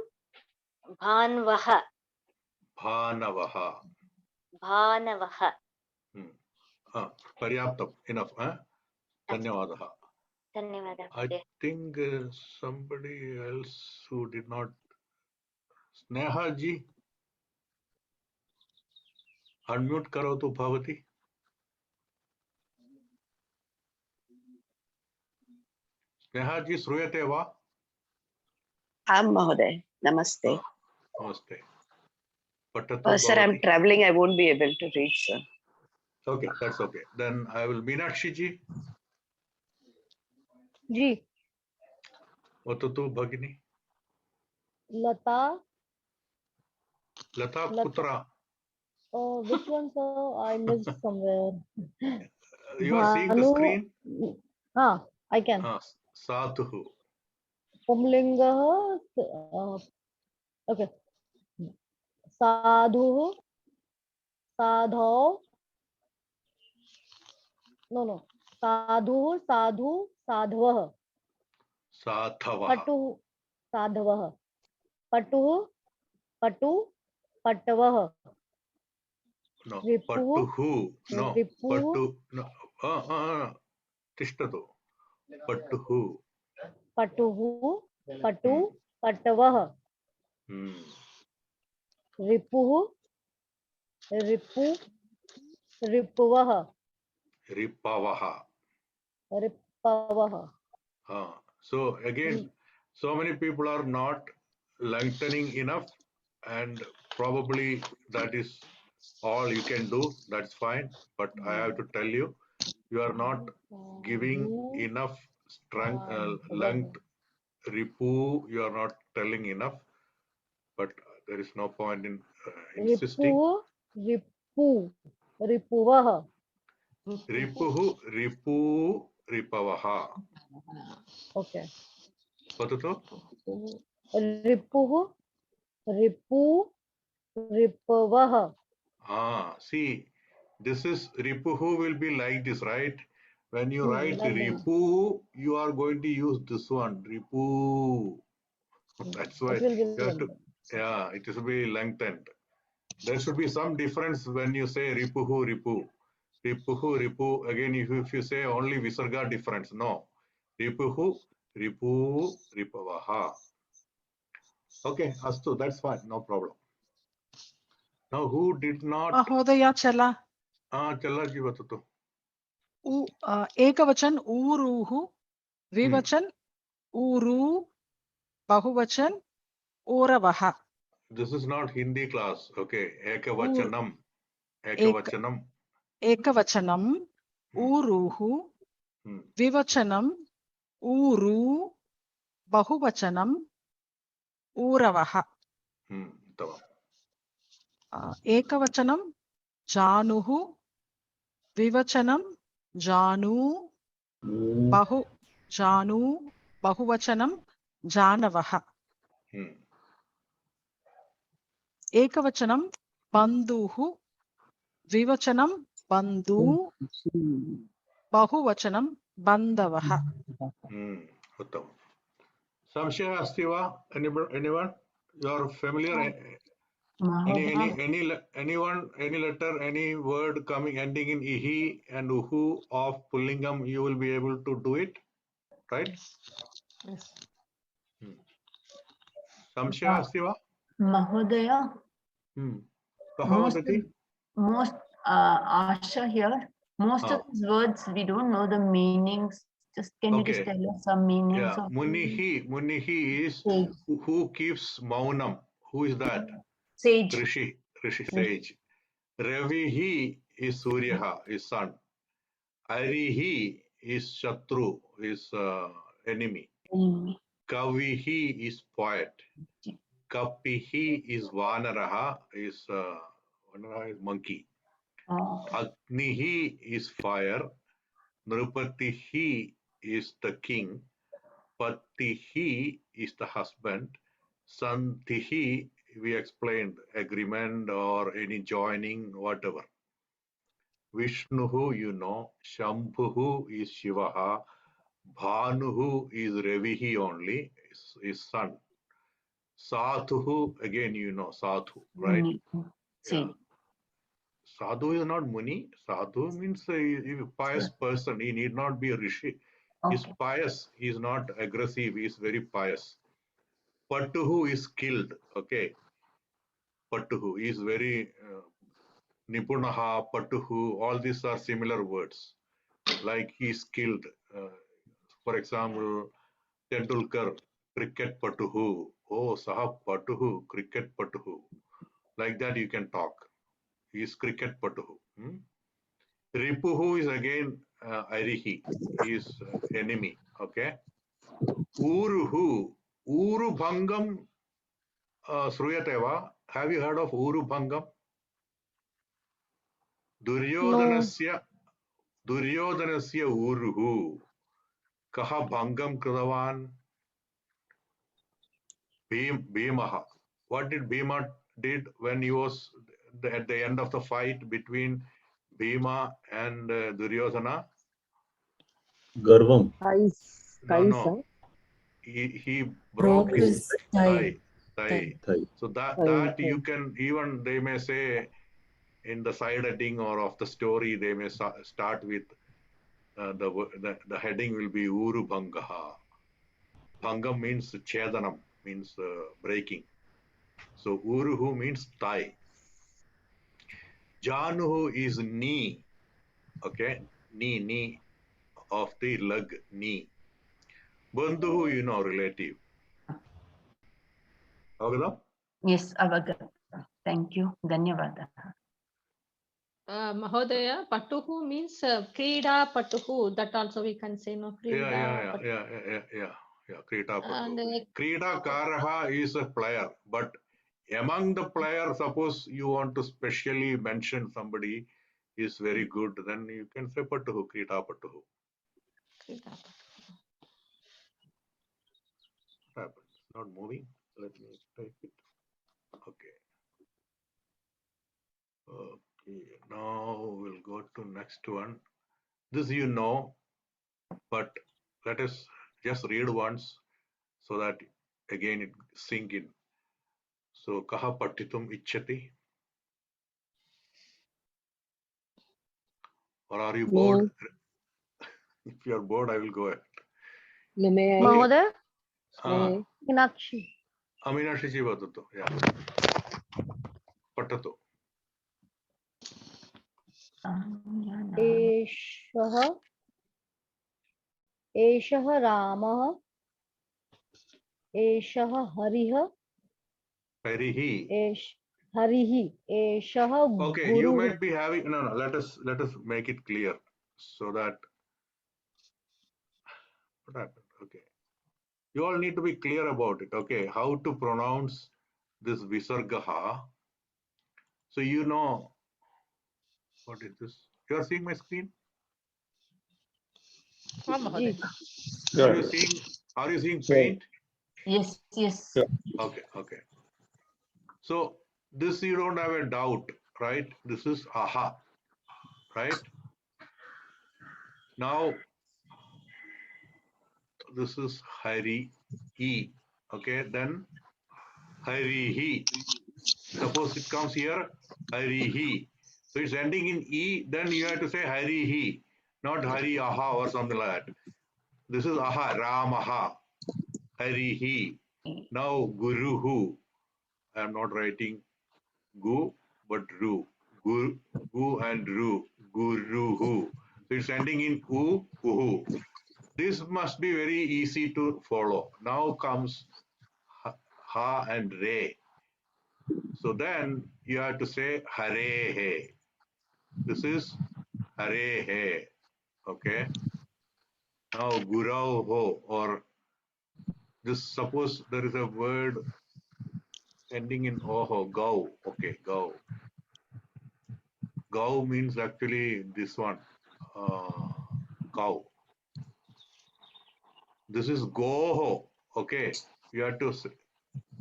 Speaker 11: Bhanvaha.
Speaker 2: Bhanavaha.
Speaker 11: Bhanavaha.
Speaker 2: Paryaptam. Enough. Dhanyavadaha.
Speaker 11: Dhanyavadaha.
Speaker 2: I think somebody else who did not. Sneha ji. Unmute karotu bhavati. Sneha ji sruyate va?
Speaker 12: Am Mahoday. Namaste.
Speaker 2: Namaste. Patatu
Speaker 12: Sir, I'm
Speaker 2: bhavati.
Speaker 12: traveling. I won't be able to read, sir.
Speaker 2: Okay, that's okay. Then I will Meenakshi ji.
Speaker 8: Ji.
Speaker 2: Vatatu bhagini.
Speaker 8: Lata.
Speaker 2: Lata Kutra.
Speaker 8: Oh, which one, sir? I missed somewhere.
Speaker 2: You are seeing the screen?
Speaker 8: I can.
Speaker 2: Satuhu.
Speaker 8: Pumlinga. Okay. Sadhu. Sadho. No. Sadhu. Sadhu. Sadhvah.
Speaker 2: Sadhavaha.
Speaker 8: Patu. Sadhvah. Patu. Patu. Patavah.
Speaker 2: No.
Speaker 8: Ripu.
Speaker 2: Patuhu. No.
Speaker 8: Ripu.
Speaker 2: Patu. No. Tishtatu. Patuhu.
Speaker 8: Patuhu. Patu. Patavah. Ripuhu. Ripu. Ripuvah.
Speaker 2: Ripavaha.
Speaker 8: Ripavah.
Speaker 2: So again, so many people are not lengthening enough, and probably that is all you can do. That's fine. But I have to tell you, you are not giving enough strength, length. Ripu, you are not telling enough. But there is no point in insisting.
Speaker 8: Ripu. Ripuvah.
Speaker 2: Ripuhu, Ripu, Ripavaha.
Speaker 8: Okay.
Speaker 2: Patutu?
Speaker 8: Ripuhu. Ripu. Ripavah.
Speaker 2: See, this is Ripuhu will be like this, right? When you write
Speaker 8: like
Speaker 2: Ripu, you are going to use this one, Ripu. That's why you have to, it will be lengthened. There should be some difference when you say Ripuhu, Ripu. Ripuhu, Ripu. Again, if you say only Visarga difference, no. Ripuhu, Ripu, Ripavaha. Okay, Astu, that's fine, no problem. Now, who did not?
Speaker 1: Mahodaya Chala.
Speaker 2: Chala ji batatu.
Speaker 1: Ekavachan Uruhu. Dvivachan Uru. Bahuvachan Uravaha.
Speaker 2: This is not Hindi class, okay? Ekavachanam.
Speaker 1: Ekavachanam. Uruhu. Dvivachanam Uru. Bahuvachanam Uravaha. Ekavachanam Januhu. Dvivachanam Janu. Janu. Bahuvachanam Janavaha. Ekavachanam Bandhuhu. Dvivachanam Bandhu. Bahuvachanam Bandavaha.
Speaker 2: Uttam. Samshaya asti va? Anyone? You are familiar? Anyone, any letter, any word coming ending in ihi and uhu of pullingam, you will be able to do it, right?
Speaker 9: Yes.
Speaker 2: Samshaya asti va?
Speaker 9: Mahodaya. Most Asha here. Most
Speaker 2: Ah.
Speaker 9: of these words we don't know the meanings. Just can you just
Speaker 2: Okay.
Speaker 9: tell us some meanings
Speaker 2: Yeah,
Speaker 9: of
Speaker 2: Munihi is
Speaker 9: sage?
Speaker 2: who keeps Maunam. Who is that?
Speaker 9: Sage.
Speaker 2: Rishi sage. Ravihi is Suryaha, his son. Arihi is Shatru, his enemy.
Speaker 9: Enemy.
Speaker 2: Kavihi is poet. Kapihi is Vanaraha, is monkey.
Speaker 9: Oh.
Speaker 2: Agnihi is fire. Nrupatihi is the king. Patihi is the husband. Santihi, we explained, agreement or any joining, whatever. Vishnuhu, you know. Shambhuhu is Shivaha. Bhanuhu is Ravihi only, his son. Sadhuhu, again you know, Sadhu, right?
Speaker 9: Muni.
Speaker 2: Yeah. Sadhu is not Muni. Sadhu means a pious person. He need not be a Rishi. He's pious. He is not aggressive. He is very pious. Patuhu is skilled. Okay. Patuhu is very Nipunaha, Patuhu. All these are similar words. Like he is skilled. For example, Tendulkar, cricket Patuhu. Oh, Sahab Patuhu, cricket Patuhu. Like that you can talk. He is cricket Patuhu. Ripuhu is again Arihi. He is enemy. Okay. Uruhu. Urubhangam Sruyateva. Have you heard of Urubhangam? Duryodanasya Uruhu. Kaha Bhangam Kradavan. Bhimaha. What did Bhima did when he was at the end of the fight between Bhima and Duryodhana?
Speaker 7: Garvam.
Speaker 2: No. He broke his thigh. So that you can, even they may say in the side heading or of the story, they may start with the heading will be Uru Bhangaha. Bhangam means Chedanam, means breaking. So Uruhu means thigh. Januhu is knee. Okay, knee of the leg, knee. Bandhuhu, you know, relative. Avagam?
Speaker 9: Yes, Avagata. Thank you. Dhanyavada.
Speaker 3: Mahodaya, Patuhu means Krida Patuhu. That also we can say, no? Krida
Speaker 2: Yeah. Krita
Speaker 3: And,
Speaker 2: Patu. Krita Karaha is a player, but among the players, suppose you want to specially mention somebody is very good, then you can say Patuhu, Krita Patuhu. What happened? It's not moving. Let me type it. Okay. Okay. Now we'll go to next one. This you know, but let us just read once so that again it sink in. So kaha patitum ichchati? Or are you bored? If you are bored, I will go ahead.
Speaker 8: Mahoday? Meenakshi.
Speaker 2: Aminashi ji vadatu. Yeah. Patatu.
Speaker 8: एषः रामः एषः हरिः
Speaker 2: Harihi.
Speaker 8: हरिः एषः
Speaker 2: Okay, you
Speaker 8: गुरुः
Speaker 2: might be having no. Let us make it clear so that what happened. Okay, you all need to be clear about it. Okay, how to pronounce this visargaha. So you know what is this? You are seeing my screen.
Speaker 5: Yeah.
Speaker 2: Are you seeing paint?
Speaker 9: Yes.
Speaker 5: Yeah.
Speaker 2: Okay. So this you don't have a doubt, right? This is aha, right? Now this is Hari E. Okay, then Harihi. Suppose it comes here, Harihi. So it's ending in E, then you have to say Harihi, not Hari Aha or something like that. This is Aha, Ramaha, Harihi. Now Guruhu. I am not writing Gu, but Ru. Gu and Ru. Guruhu. So it's ending in u, uhu. This must be very easy to follow. Now comes ha and re. So then you have to say harehe. This is harehe. Okay. Now gurauho, or this, suppose there is a word ending in oho, gau. Okay, gau. Gau means actually this one, cow. This is goho. Okay, you have to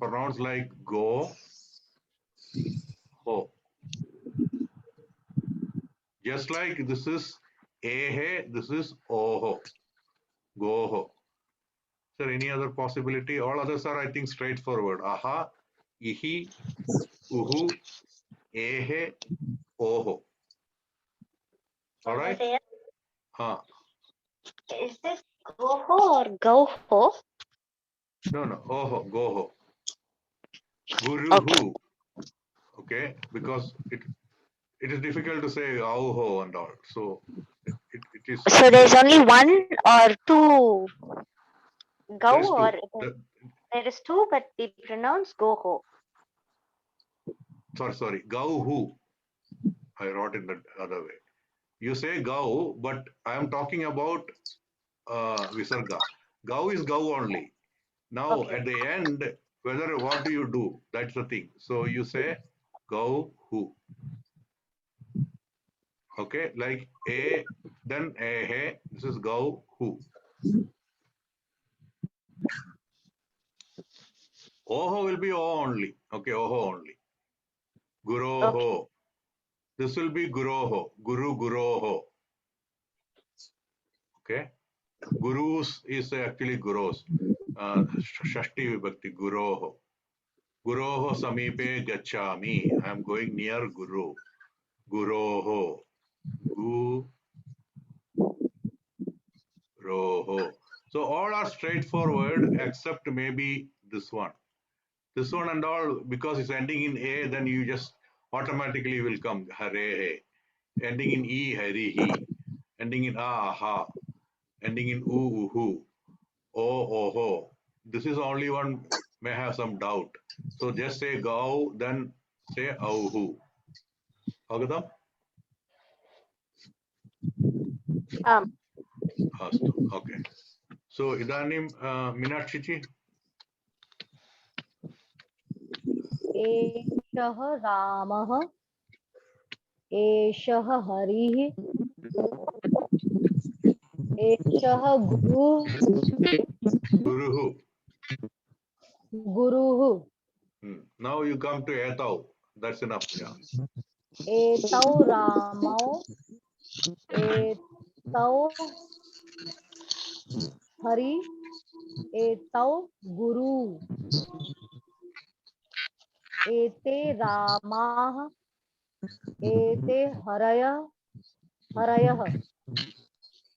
Speaker 2: pronounce like go, ho. Just like this is ehe, this is oho, goho. Is there any other possibility? All others are, I think, straightforward. Aha, ihi, uhu, ehe, oho. All right? Huh.
Speaker 11: Is this goho or goho?
Speaker 2: No, oho, goho. Guruhu. Okay, because it is difficult to say auho and all. So it is.
Speaker 11: So there's only one or two go,
Speaker 2: There is
Speaker 11: or
Speaker 2: two.
Speaker 11: there is two, but we pronounce goho.
Speaker 2: Sorry, gauhu. I wrote in the other way. You say gau, but I am talking about visarga. Gau is gau only. Now
Speaker 11: Okay.
Speaker 2: at the end, what do you do? That's the thing. So you say gau hu. Okay, like a, then a he. This is gau hu. Oho will be o only. Okay, oho only. Guroho.
Speaker 11: Okay.
Speaker 2: This will be guroho. Guru guroho. Okay. Gurus is actually gurus. Shashti vibhakti guroho. Guroho samipe gachami. I am going near Guru. Guroho. Guroho. So all are straightforward except maybe this one. This one and all, because it's ending in A, then you just automatically will come hare. Ending in E, harihi. Ending in a, ha. Ending in u, uhu. O, oho. This is only one may have some doubt. So just say gau, then say auhu. Agadam? Astu. Okay. So idanim Meenakshi.
Speaker 8: एषः रामः एषः हरिः एषः
Speaker 2: Guruhu.
Speaker 8: गुरुः
Speaker 2: Now you come to etau. That's enough. Yeah.
Speaker 8: एतौ रामौ एतौ हरि एतौ गुरु एते रामाः एते हरयः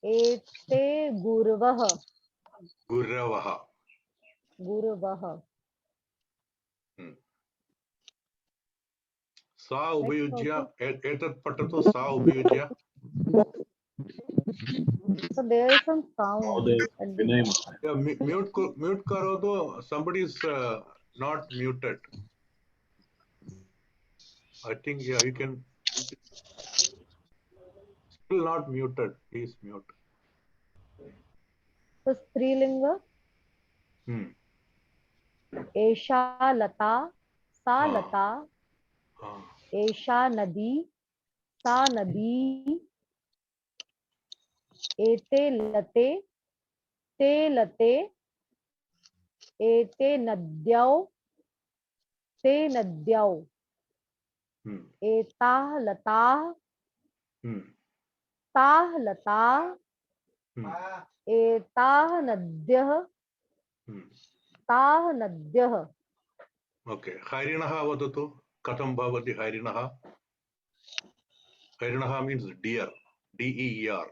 Speaker 8: एते गुरवः
Speaker 2: Guravaha. Sa ubhayujya. Etat patatu sa ubhayujya.
Speaker 8: So there is some sound.
Speaker 2: Yeah, mute karo to somebody is not muted. I think, yeah, you can. Still not muted. Please mute.
Speaker 8: So Strilinga. एषा लता सा लता एषा नदी सा नदी एते लते ते लते एते नद्यौ ते नद्यौ एताः लताः ताः लताः एताः नद्यः ताः नद्यः.
Speaker 2: Okay. Hairinaha vadatu. Katham bhavati hairinaha. Hairinaha means deer. D-E-E-R.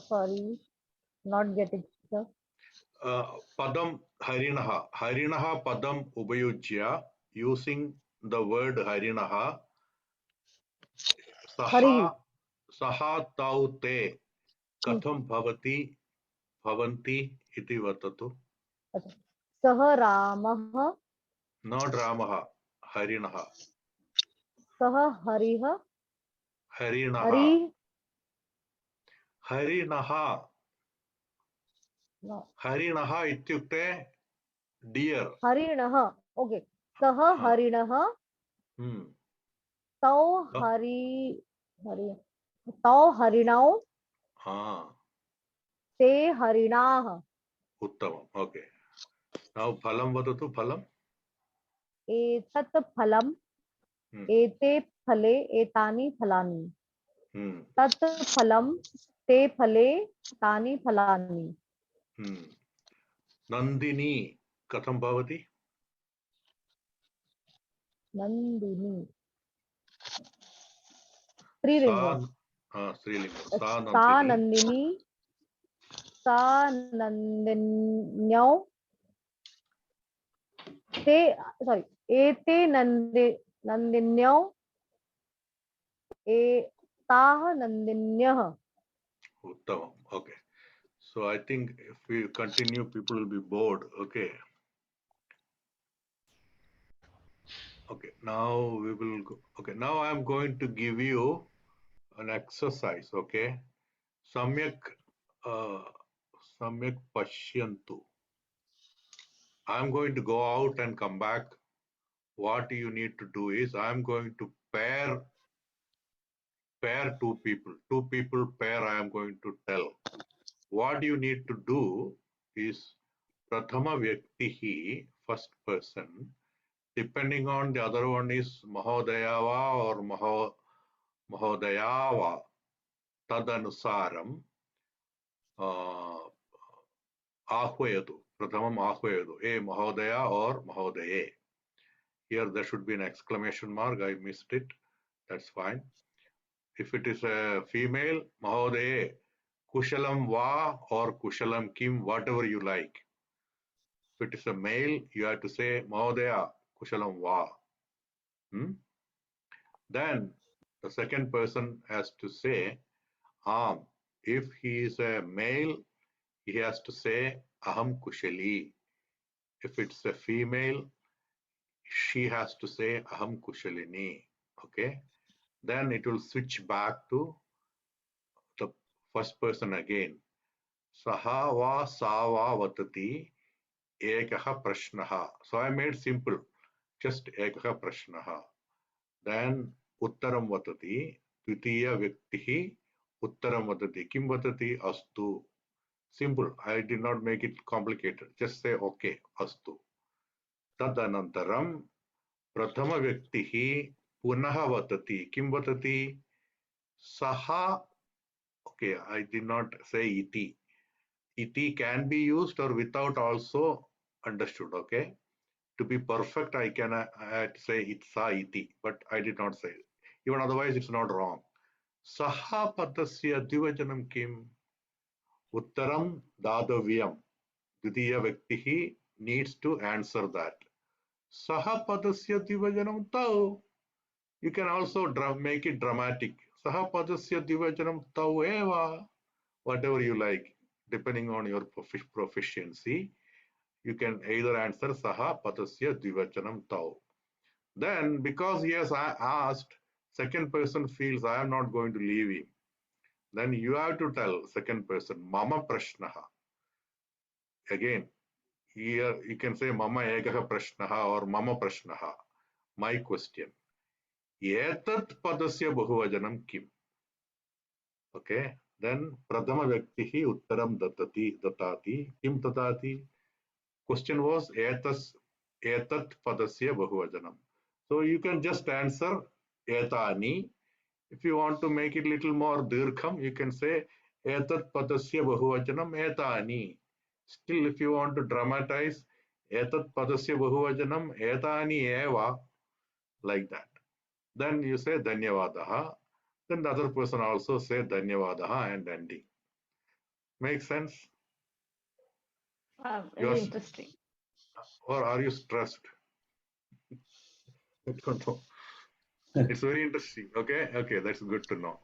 Speaker 8: Sorry, not getting, sir.
Speaker 2: Padam harinaha. Harinaha padam ubayujya. Using the word harinaha, Saha Saha tau te katham bhavati bhavanti iti vatatu.
Speaker 8: Sah Ramah,
Speaker 2: Not Ramaha, Harinaha.
Speaker 8: Sah Hariha,
Speaker 2: Harinaha.
Speaker 8: Hari,
Speaker 2: Harinaha.
Speaker 8: no,
Speaker 2: Harinaha ityukte deer.
Speaker 8: Harinah. Okay. Sah
Speaker 2: Ha.
Speaker 8: Harinah,
Speaker 2: Hmm.
Speaker 8: Tau
Speaker 2: Oh.
Speaker 8: Hari, Tau Harinau,
Speaker 2: Ha.
Speaker 8: Te Harinah.
Speaker 2: Uttamam. Okay. Now phalam vadatu phalam.
Speaker 8: Etat phalam,
Speaker 2: Hmm.
Speaker 8: ete phale, etani phalani.
Speaker 2: Hmm.
Speaker 8: Tat phalam, te phale, tani phalani.
Speaker 2: Hmm. Nandini katham bhavati?
Speaker 8: Nandini.
Speaker 2: Sa
Speaker 8: Strilinga.
Speaker 2: Srilingam. Sa
Speaker 8: Sa
Speaker 2: Nandini.
Speaker 8: Nandini, Sa Nandinyau, Te, sorry, Ete Nandinyau, Tah Nandinyah.
Speaker 2: Uttamam. Okay. So I think if we continue, people will be bored. Okay. Okay. Now we will go. Okay. Now I am going to give you an exercise. Okay. Samyak Samyak Pashyantu. I am going to go out and come back. What you need to do is I am going to pair two people. Two people pair I am going to tell. What you need to do is Prathama Vyaktihi, first person. Depending on the other one is Mahodayava or Mahodayava. Tadanusaram. Ahvayatu. Prathamam ahvayatu. A Mahodaya or Mahodaye. Here there should be an exclamation mark. I missed it. That's fine. If it is a female, Mahodaye, Kushalam Va or Kushalam Kim, whatever you like. If it is a male, you have to say Mahodaya, Kushalam Va. Then the second person has to say Am. If he is a male, he has to say Aham Kushali. If it's a female, she has to say Aham Kushalini. Okay. Then it will switch back to the first person again. Saha va sava vatati ekaha prashnaha. So I made simple, just ekaha prashnaha. Then uttaram vatati, tvitiya vyaktihi uttaram vatati. Kim vatati? Astu. Simple. I did not make it complicated. Just say okay, astu. Tadanantaram prathama vyaktihi punaha vatati. Kim vatati? Saha. Okay, I did not say iti. Iti can be used or without also understood. Okay, to be perfect, I had to say itsa iti, but I did not say it. Even otherwise, it's not wrong. Saha padasya divajanam kim? Uttaram dadavyam. Dvitiya vyaktihi needs to answer that. Saha padasya divajanam tau. You can also make it dramatic. Saha padasya divajanam tau eva. Whatever you like, depending on your proficiency. You can either answer Saha Padasya Dvivachanam Tau. Then, because he has asked, second person feels I am not going to leave him. Then you have to tell second person, Mama Prashnaha. Again, here you can say Mama Ekaha Prashnaha or Mama Prashnaha. My question. Etat Padasya Bahuvajanam Kim? Okay. Then Pradhama Vyaktihi Uttaram Datati. Kim Datati? Question was etat padasya bahuvajanam. So you can just answer etani. If you want to make it little more dirgham, you can say etat padasya bahuvajanam etani. Still, if you want to dramatize etat padasya bahuvajanam etani eva, like that. Then you say dhanyavadaha. Then the other person also say dhanyavadaha and ending. Make sense?
Speaker 3: Very interesting.
Speaker 2: Or are you stressed? I don't know. It's very interesting. Okay, okay, that's good to know.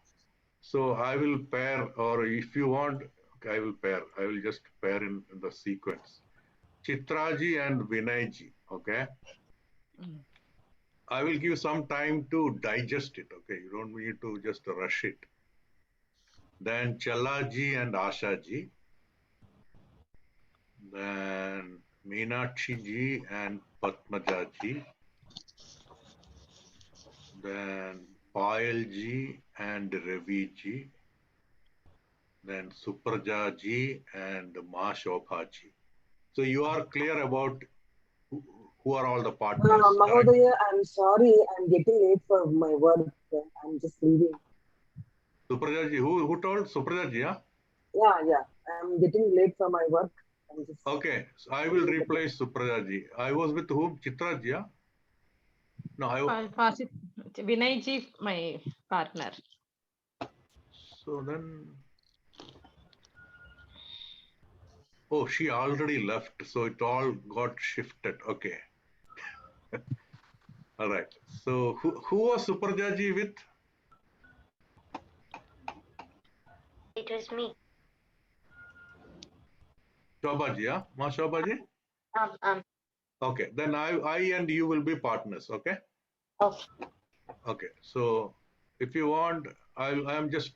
Speaker 2: So I will pair, or if you want, I will pair. I will just pair in the sequence. Chitraji and Vinayji. Okay. I will give some time to digest it. Okay, you don't need to just rush it. Then Chalaji and Ashaji. Then Meenakshi ji and Padmaja ji. Then Payal ji and Ravi ji. Then Supraja ji and Ma Shobha ji. So you are clear about who are all the partners?
Speaker 4: Mahodaya, I'm sorry, I'm getting late for my work. I'm just leaving.
Speaker 2: Supraja ji, who told? Supraja ji, yeah?
Speaker 4: Yeah, I'm getting late for my work. I'm just
Speaker 2: Okay, so I will replace Supraja ji. I was with whom? Chitra ji, yeah? No,
Speaker 3: Vinay ji, my partner.
Speaker 2: So then, oh, she already left, so it all got shifted. Okay. All right. So who was Supraja ji with?
Speaker 11: It was me.
Speaker 2: Shobha ji, yeah? Ma Shobha ji? Okay, then I and you will be partners, okay?
Speaker 11: Okay.
Speaker 2: Okay, so if you want, I'm just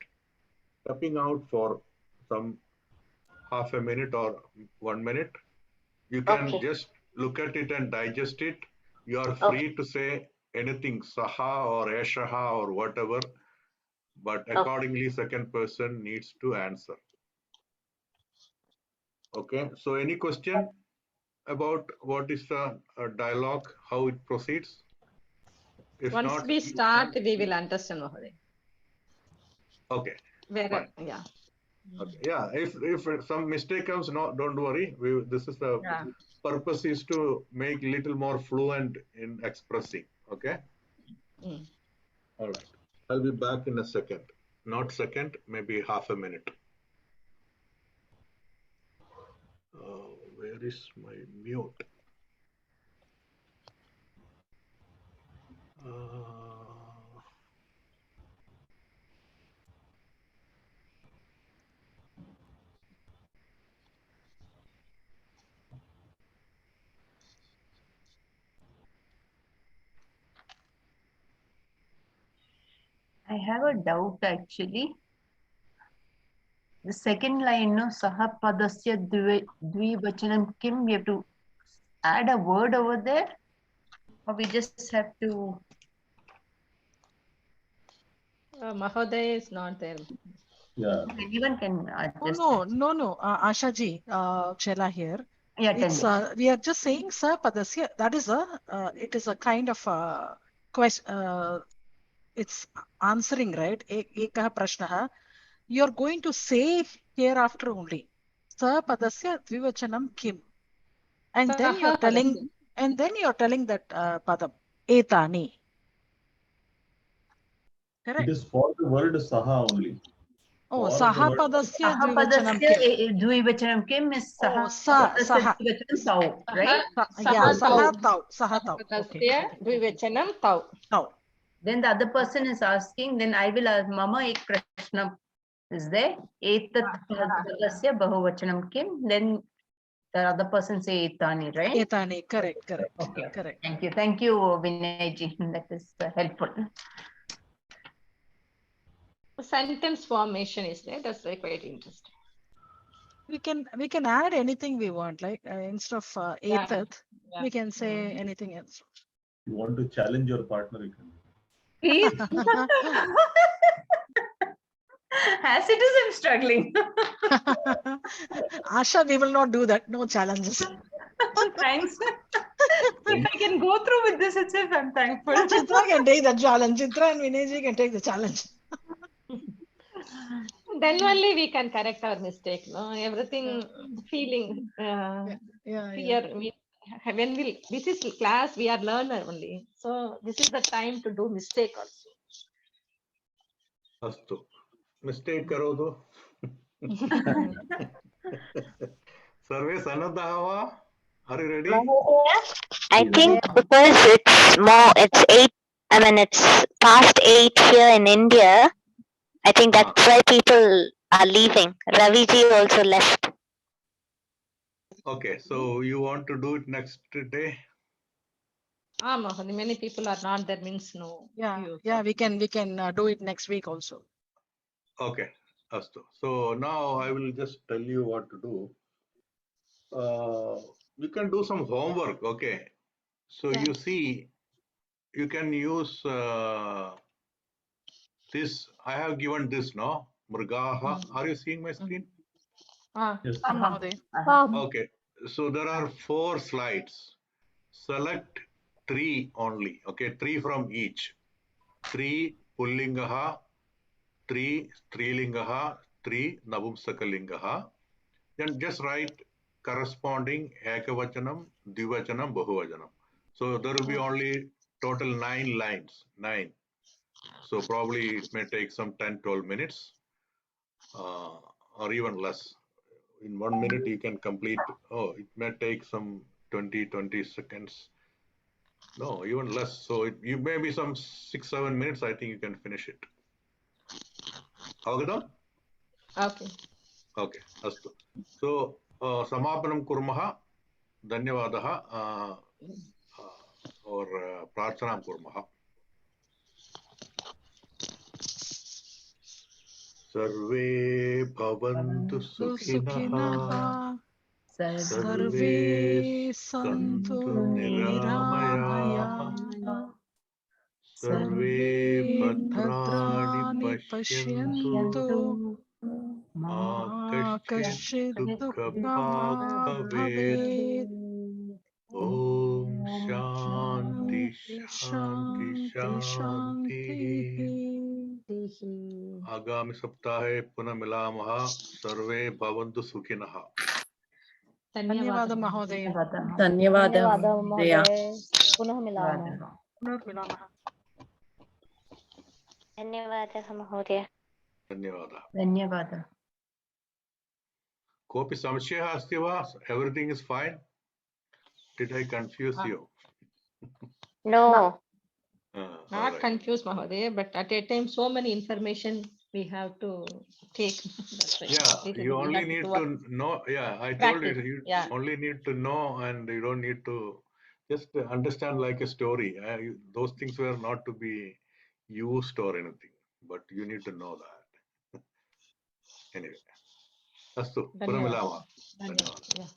Speaker 2: stepping out for some half a minute or 1 minute. You can
Speaker 11: Okay.
Speaker 2: just look at it and digest it. You are free to say anything, Saha or Eshaha or whatever, but accordingly, second person needs to answer. Okay, so any question about what is the dialogue, how it proceeds? If
Speaker 3: Once
Speaker 2: not,
Speaker 3: we start, we will understand. Mahodaya.
Speaker 2: okay.
Speaker 3: Where,
Speaker 2: Fine.
Speaker 3: yeah.
Speaker 2: Okay. Yeah. If some mistake comes, no, don't worry. This is the
Speaker 3: Yeah.
Speaker 2: purpose is to make little more fluent in expressing. Okay.
Speaker 3: Mm.
Speaker 2: All right. I'll be back in a second. Not second, maybe half a minute. Where is my mute?
Speaker 9: I have a doubt actually. The second line, no, Saha Padasya Dvivachanam Kim, we have to add a word over there, or we just have to.
Speaker 3: Mahodaya is not there.
Speaker 7: Yeah.
Speaker 9: Anyone can adjust.
Speaker 1: No. Asha ji, Chela here.
Speaker 9: Yeah,
Speaker 1: It's we are just saying Sa Padasya. That is it is a kind of a question. It's answering, right? Ekah prashnaha. You're going to say hereafter only. Sa Padasya Dvivachanam Kim. And then you're telling, that padam. Etani. Correct.
Speaker 7: It is for the word Saha only.
Speaker 1: Oh,
Speaker 7: For the
Speaker 1: Saha
Speaker 7: word
Speaker 1: Padasya
Speaker 9: Saha
Speaker 1: Dvivachanam
Speaker 9: Padasya
Speaker 1: Kim.
Speaker 9: Dvivachanam Kim is
Speaker 1: Oh,
Speaker 9: Saha Padasya
Speaker 1: Saha.
Speaker 9: Dvivachanam Tau, right?
Speaker 1: Yeah, Saha Tau. Okay.
Speaker 3: Dvivachanam Tau.
Speaker 1: Tau.
Speaker 9: Then the other person is asking, then I will ask, Mama ek prashna is there? Etat Padasya Bahuvachanam Kim. Then the other person say Etani, right?
Speaker 1: Etani, correct.
Speaker 9: Okay.
Speaker 1: Correct.
Speaker 9: Thank you, Vinayji. That is helpful.
Speaker 3: Sentence formation is there. That's quite interesting.
Speaker 1: We can add anything we want, like instead of etat, we can say anything else.
Speaker 7: you want to challenge your partner, you can.
Speaker 9: As it is, I'm struggling.
Speaker 1: Asha, we will not do that. No challenges.
Speaker 9: Thanks. If I can go through with this itself, I'm thankful.
Speaker 1: Chitra can take the challenge. Chitra and Vinayji can take the challenge.
Speaker 3: Then only we can correct our mistake. No, everything feeling fear. When this is class, we are learner only. So this is the time to do mistake also.
Speaker 2: Astu. Mistake karodu. Sarve sanadha va? Are you ready?
Speaker 11: I think because it's 8 I mean, it's past 8 here in India. I think that's why people are leaving. Raviji also left.
Speaker 2: Okay, so you want to do it next day?
Speaker 3: Mahoday, many people are not there, means no.
Speaker 1: Yeah, we can do it next week also.
Speaker 2: Okay, Astu. So now I will just tell you what to do. You can do some homework, okay? So you see, you can use this. I have given this, no? Murgaha. Are you seeing my screen?
Speaker 7: Yes.
Speaker 2: Okay, so there are 4 slides. Select 3 only, okay? 3 from each. 3 Pullingaha, 3 Strilingaha, 3 Navumsakalingaha. Then just write corresponding Ekavachanam, Dvivachanam, Bahuvachanam. So there will be only total 9 lines, 9. So probably it may take some 10-12 minutes or even less. In 1 minute you can complete. Oh, it may take some 20 seconds. No, even less. So you may be some 6-7 minutes. I think you can finish it. Avagadam?
Speaker 3: Okay.
Speaker 2: Okay, astu. So समापनं कुर्मः. धन्यवादः और प्रार्थनां कुर्मः. सर्वे भवन्तु सुखिनः, सर्वे सन्तु निरामयाः, सर्वे भद्राणि पश्यन्तु, मा कश्चित् दुःखभाग् भवेत्. ॐ शान्ति शान्ति शान्तिः. आगामि सप्ताहे पुनः मिलामः. सर्वे भवन्तु सुखिनः.
Speaker 1: धन्यवादः महोदय.
Speaker 6: धन्यवादः
Speaker 8: महोदय. पुनः मिलामः.
Speaker 1: पुनर्मिलामः.
Speaker 11: धन्यवादः महोदय.
Speaker 2: धन्यवादः.
Speaker 9: धन्यवादः.
Speaker 2: कोऽपि संशयः अस्ति वा? Everything is fine? Did I confuse you?
Speaker 11: No.
Speaker 3: Not
Speaker 2: right.
Speaker 3: confused, Mahoday, but at a time, so many information we have to take. That's right.
Speaker 2: Yeah, you only need to know. Yeah, I told you, you only need to know, and you don't need to just understand like a story. Those things were not to be used or anything, but you need to know that. Anyway, astu, पुनः मिलामः. धन्यवादः.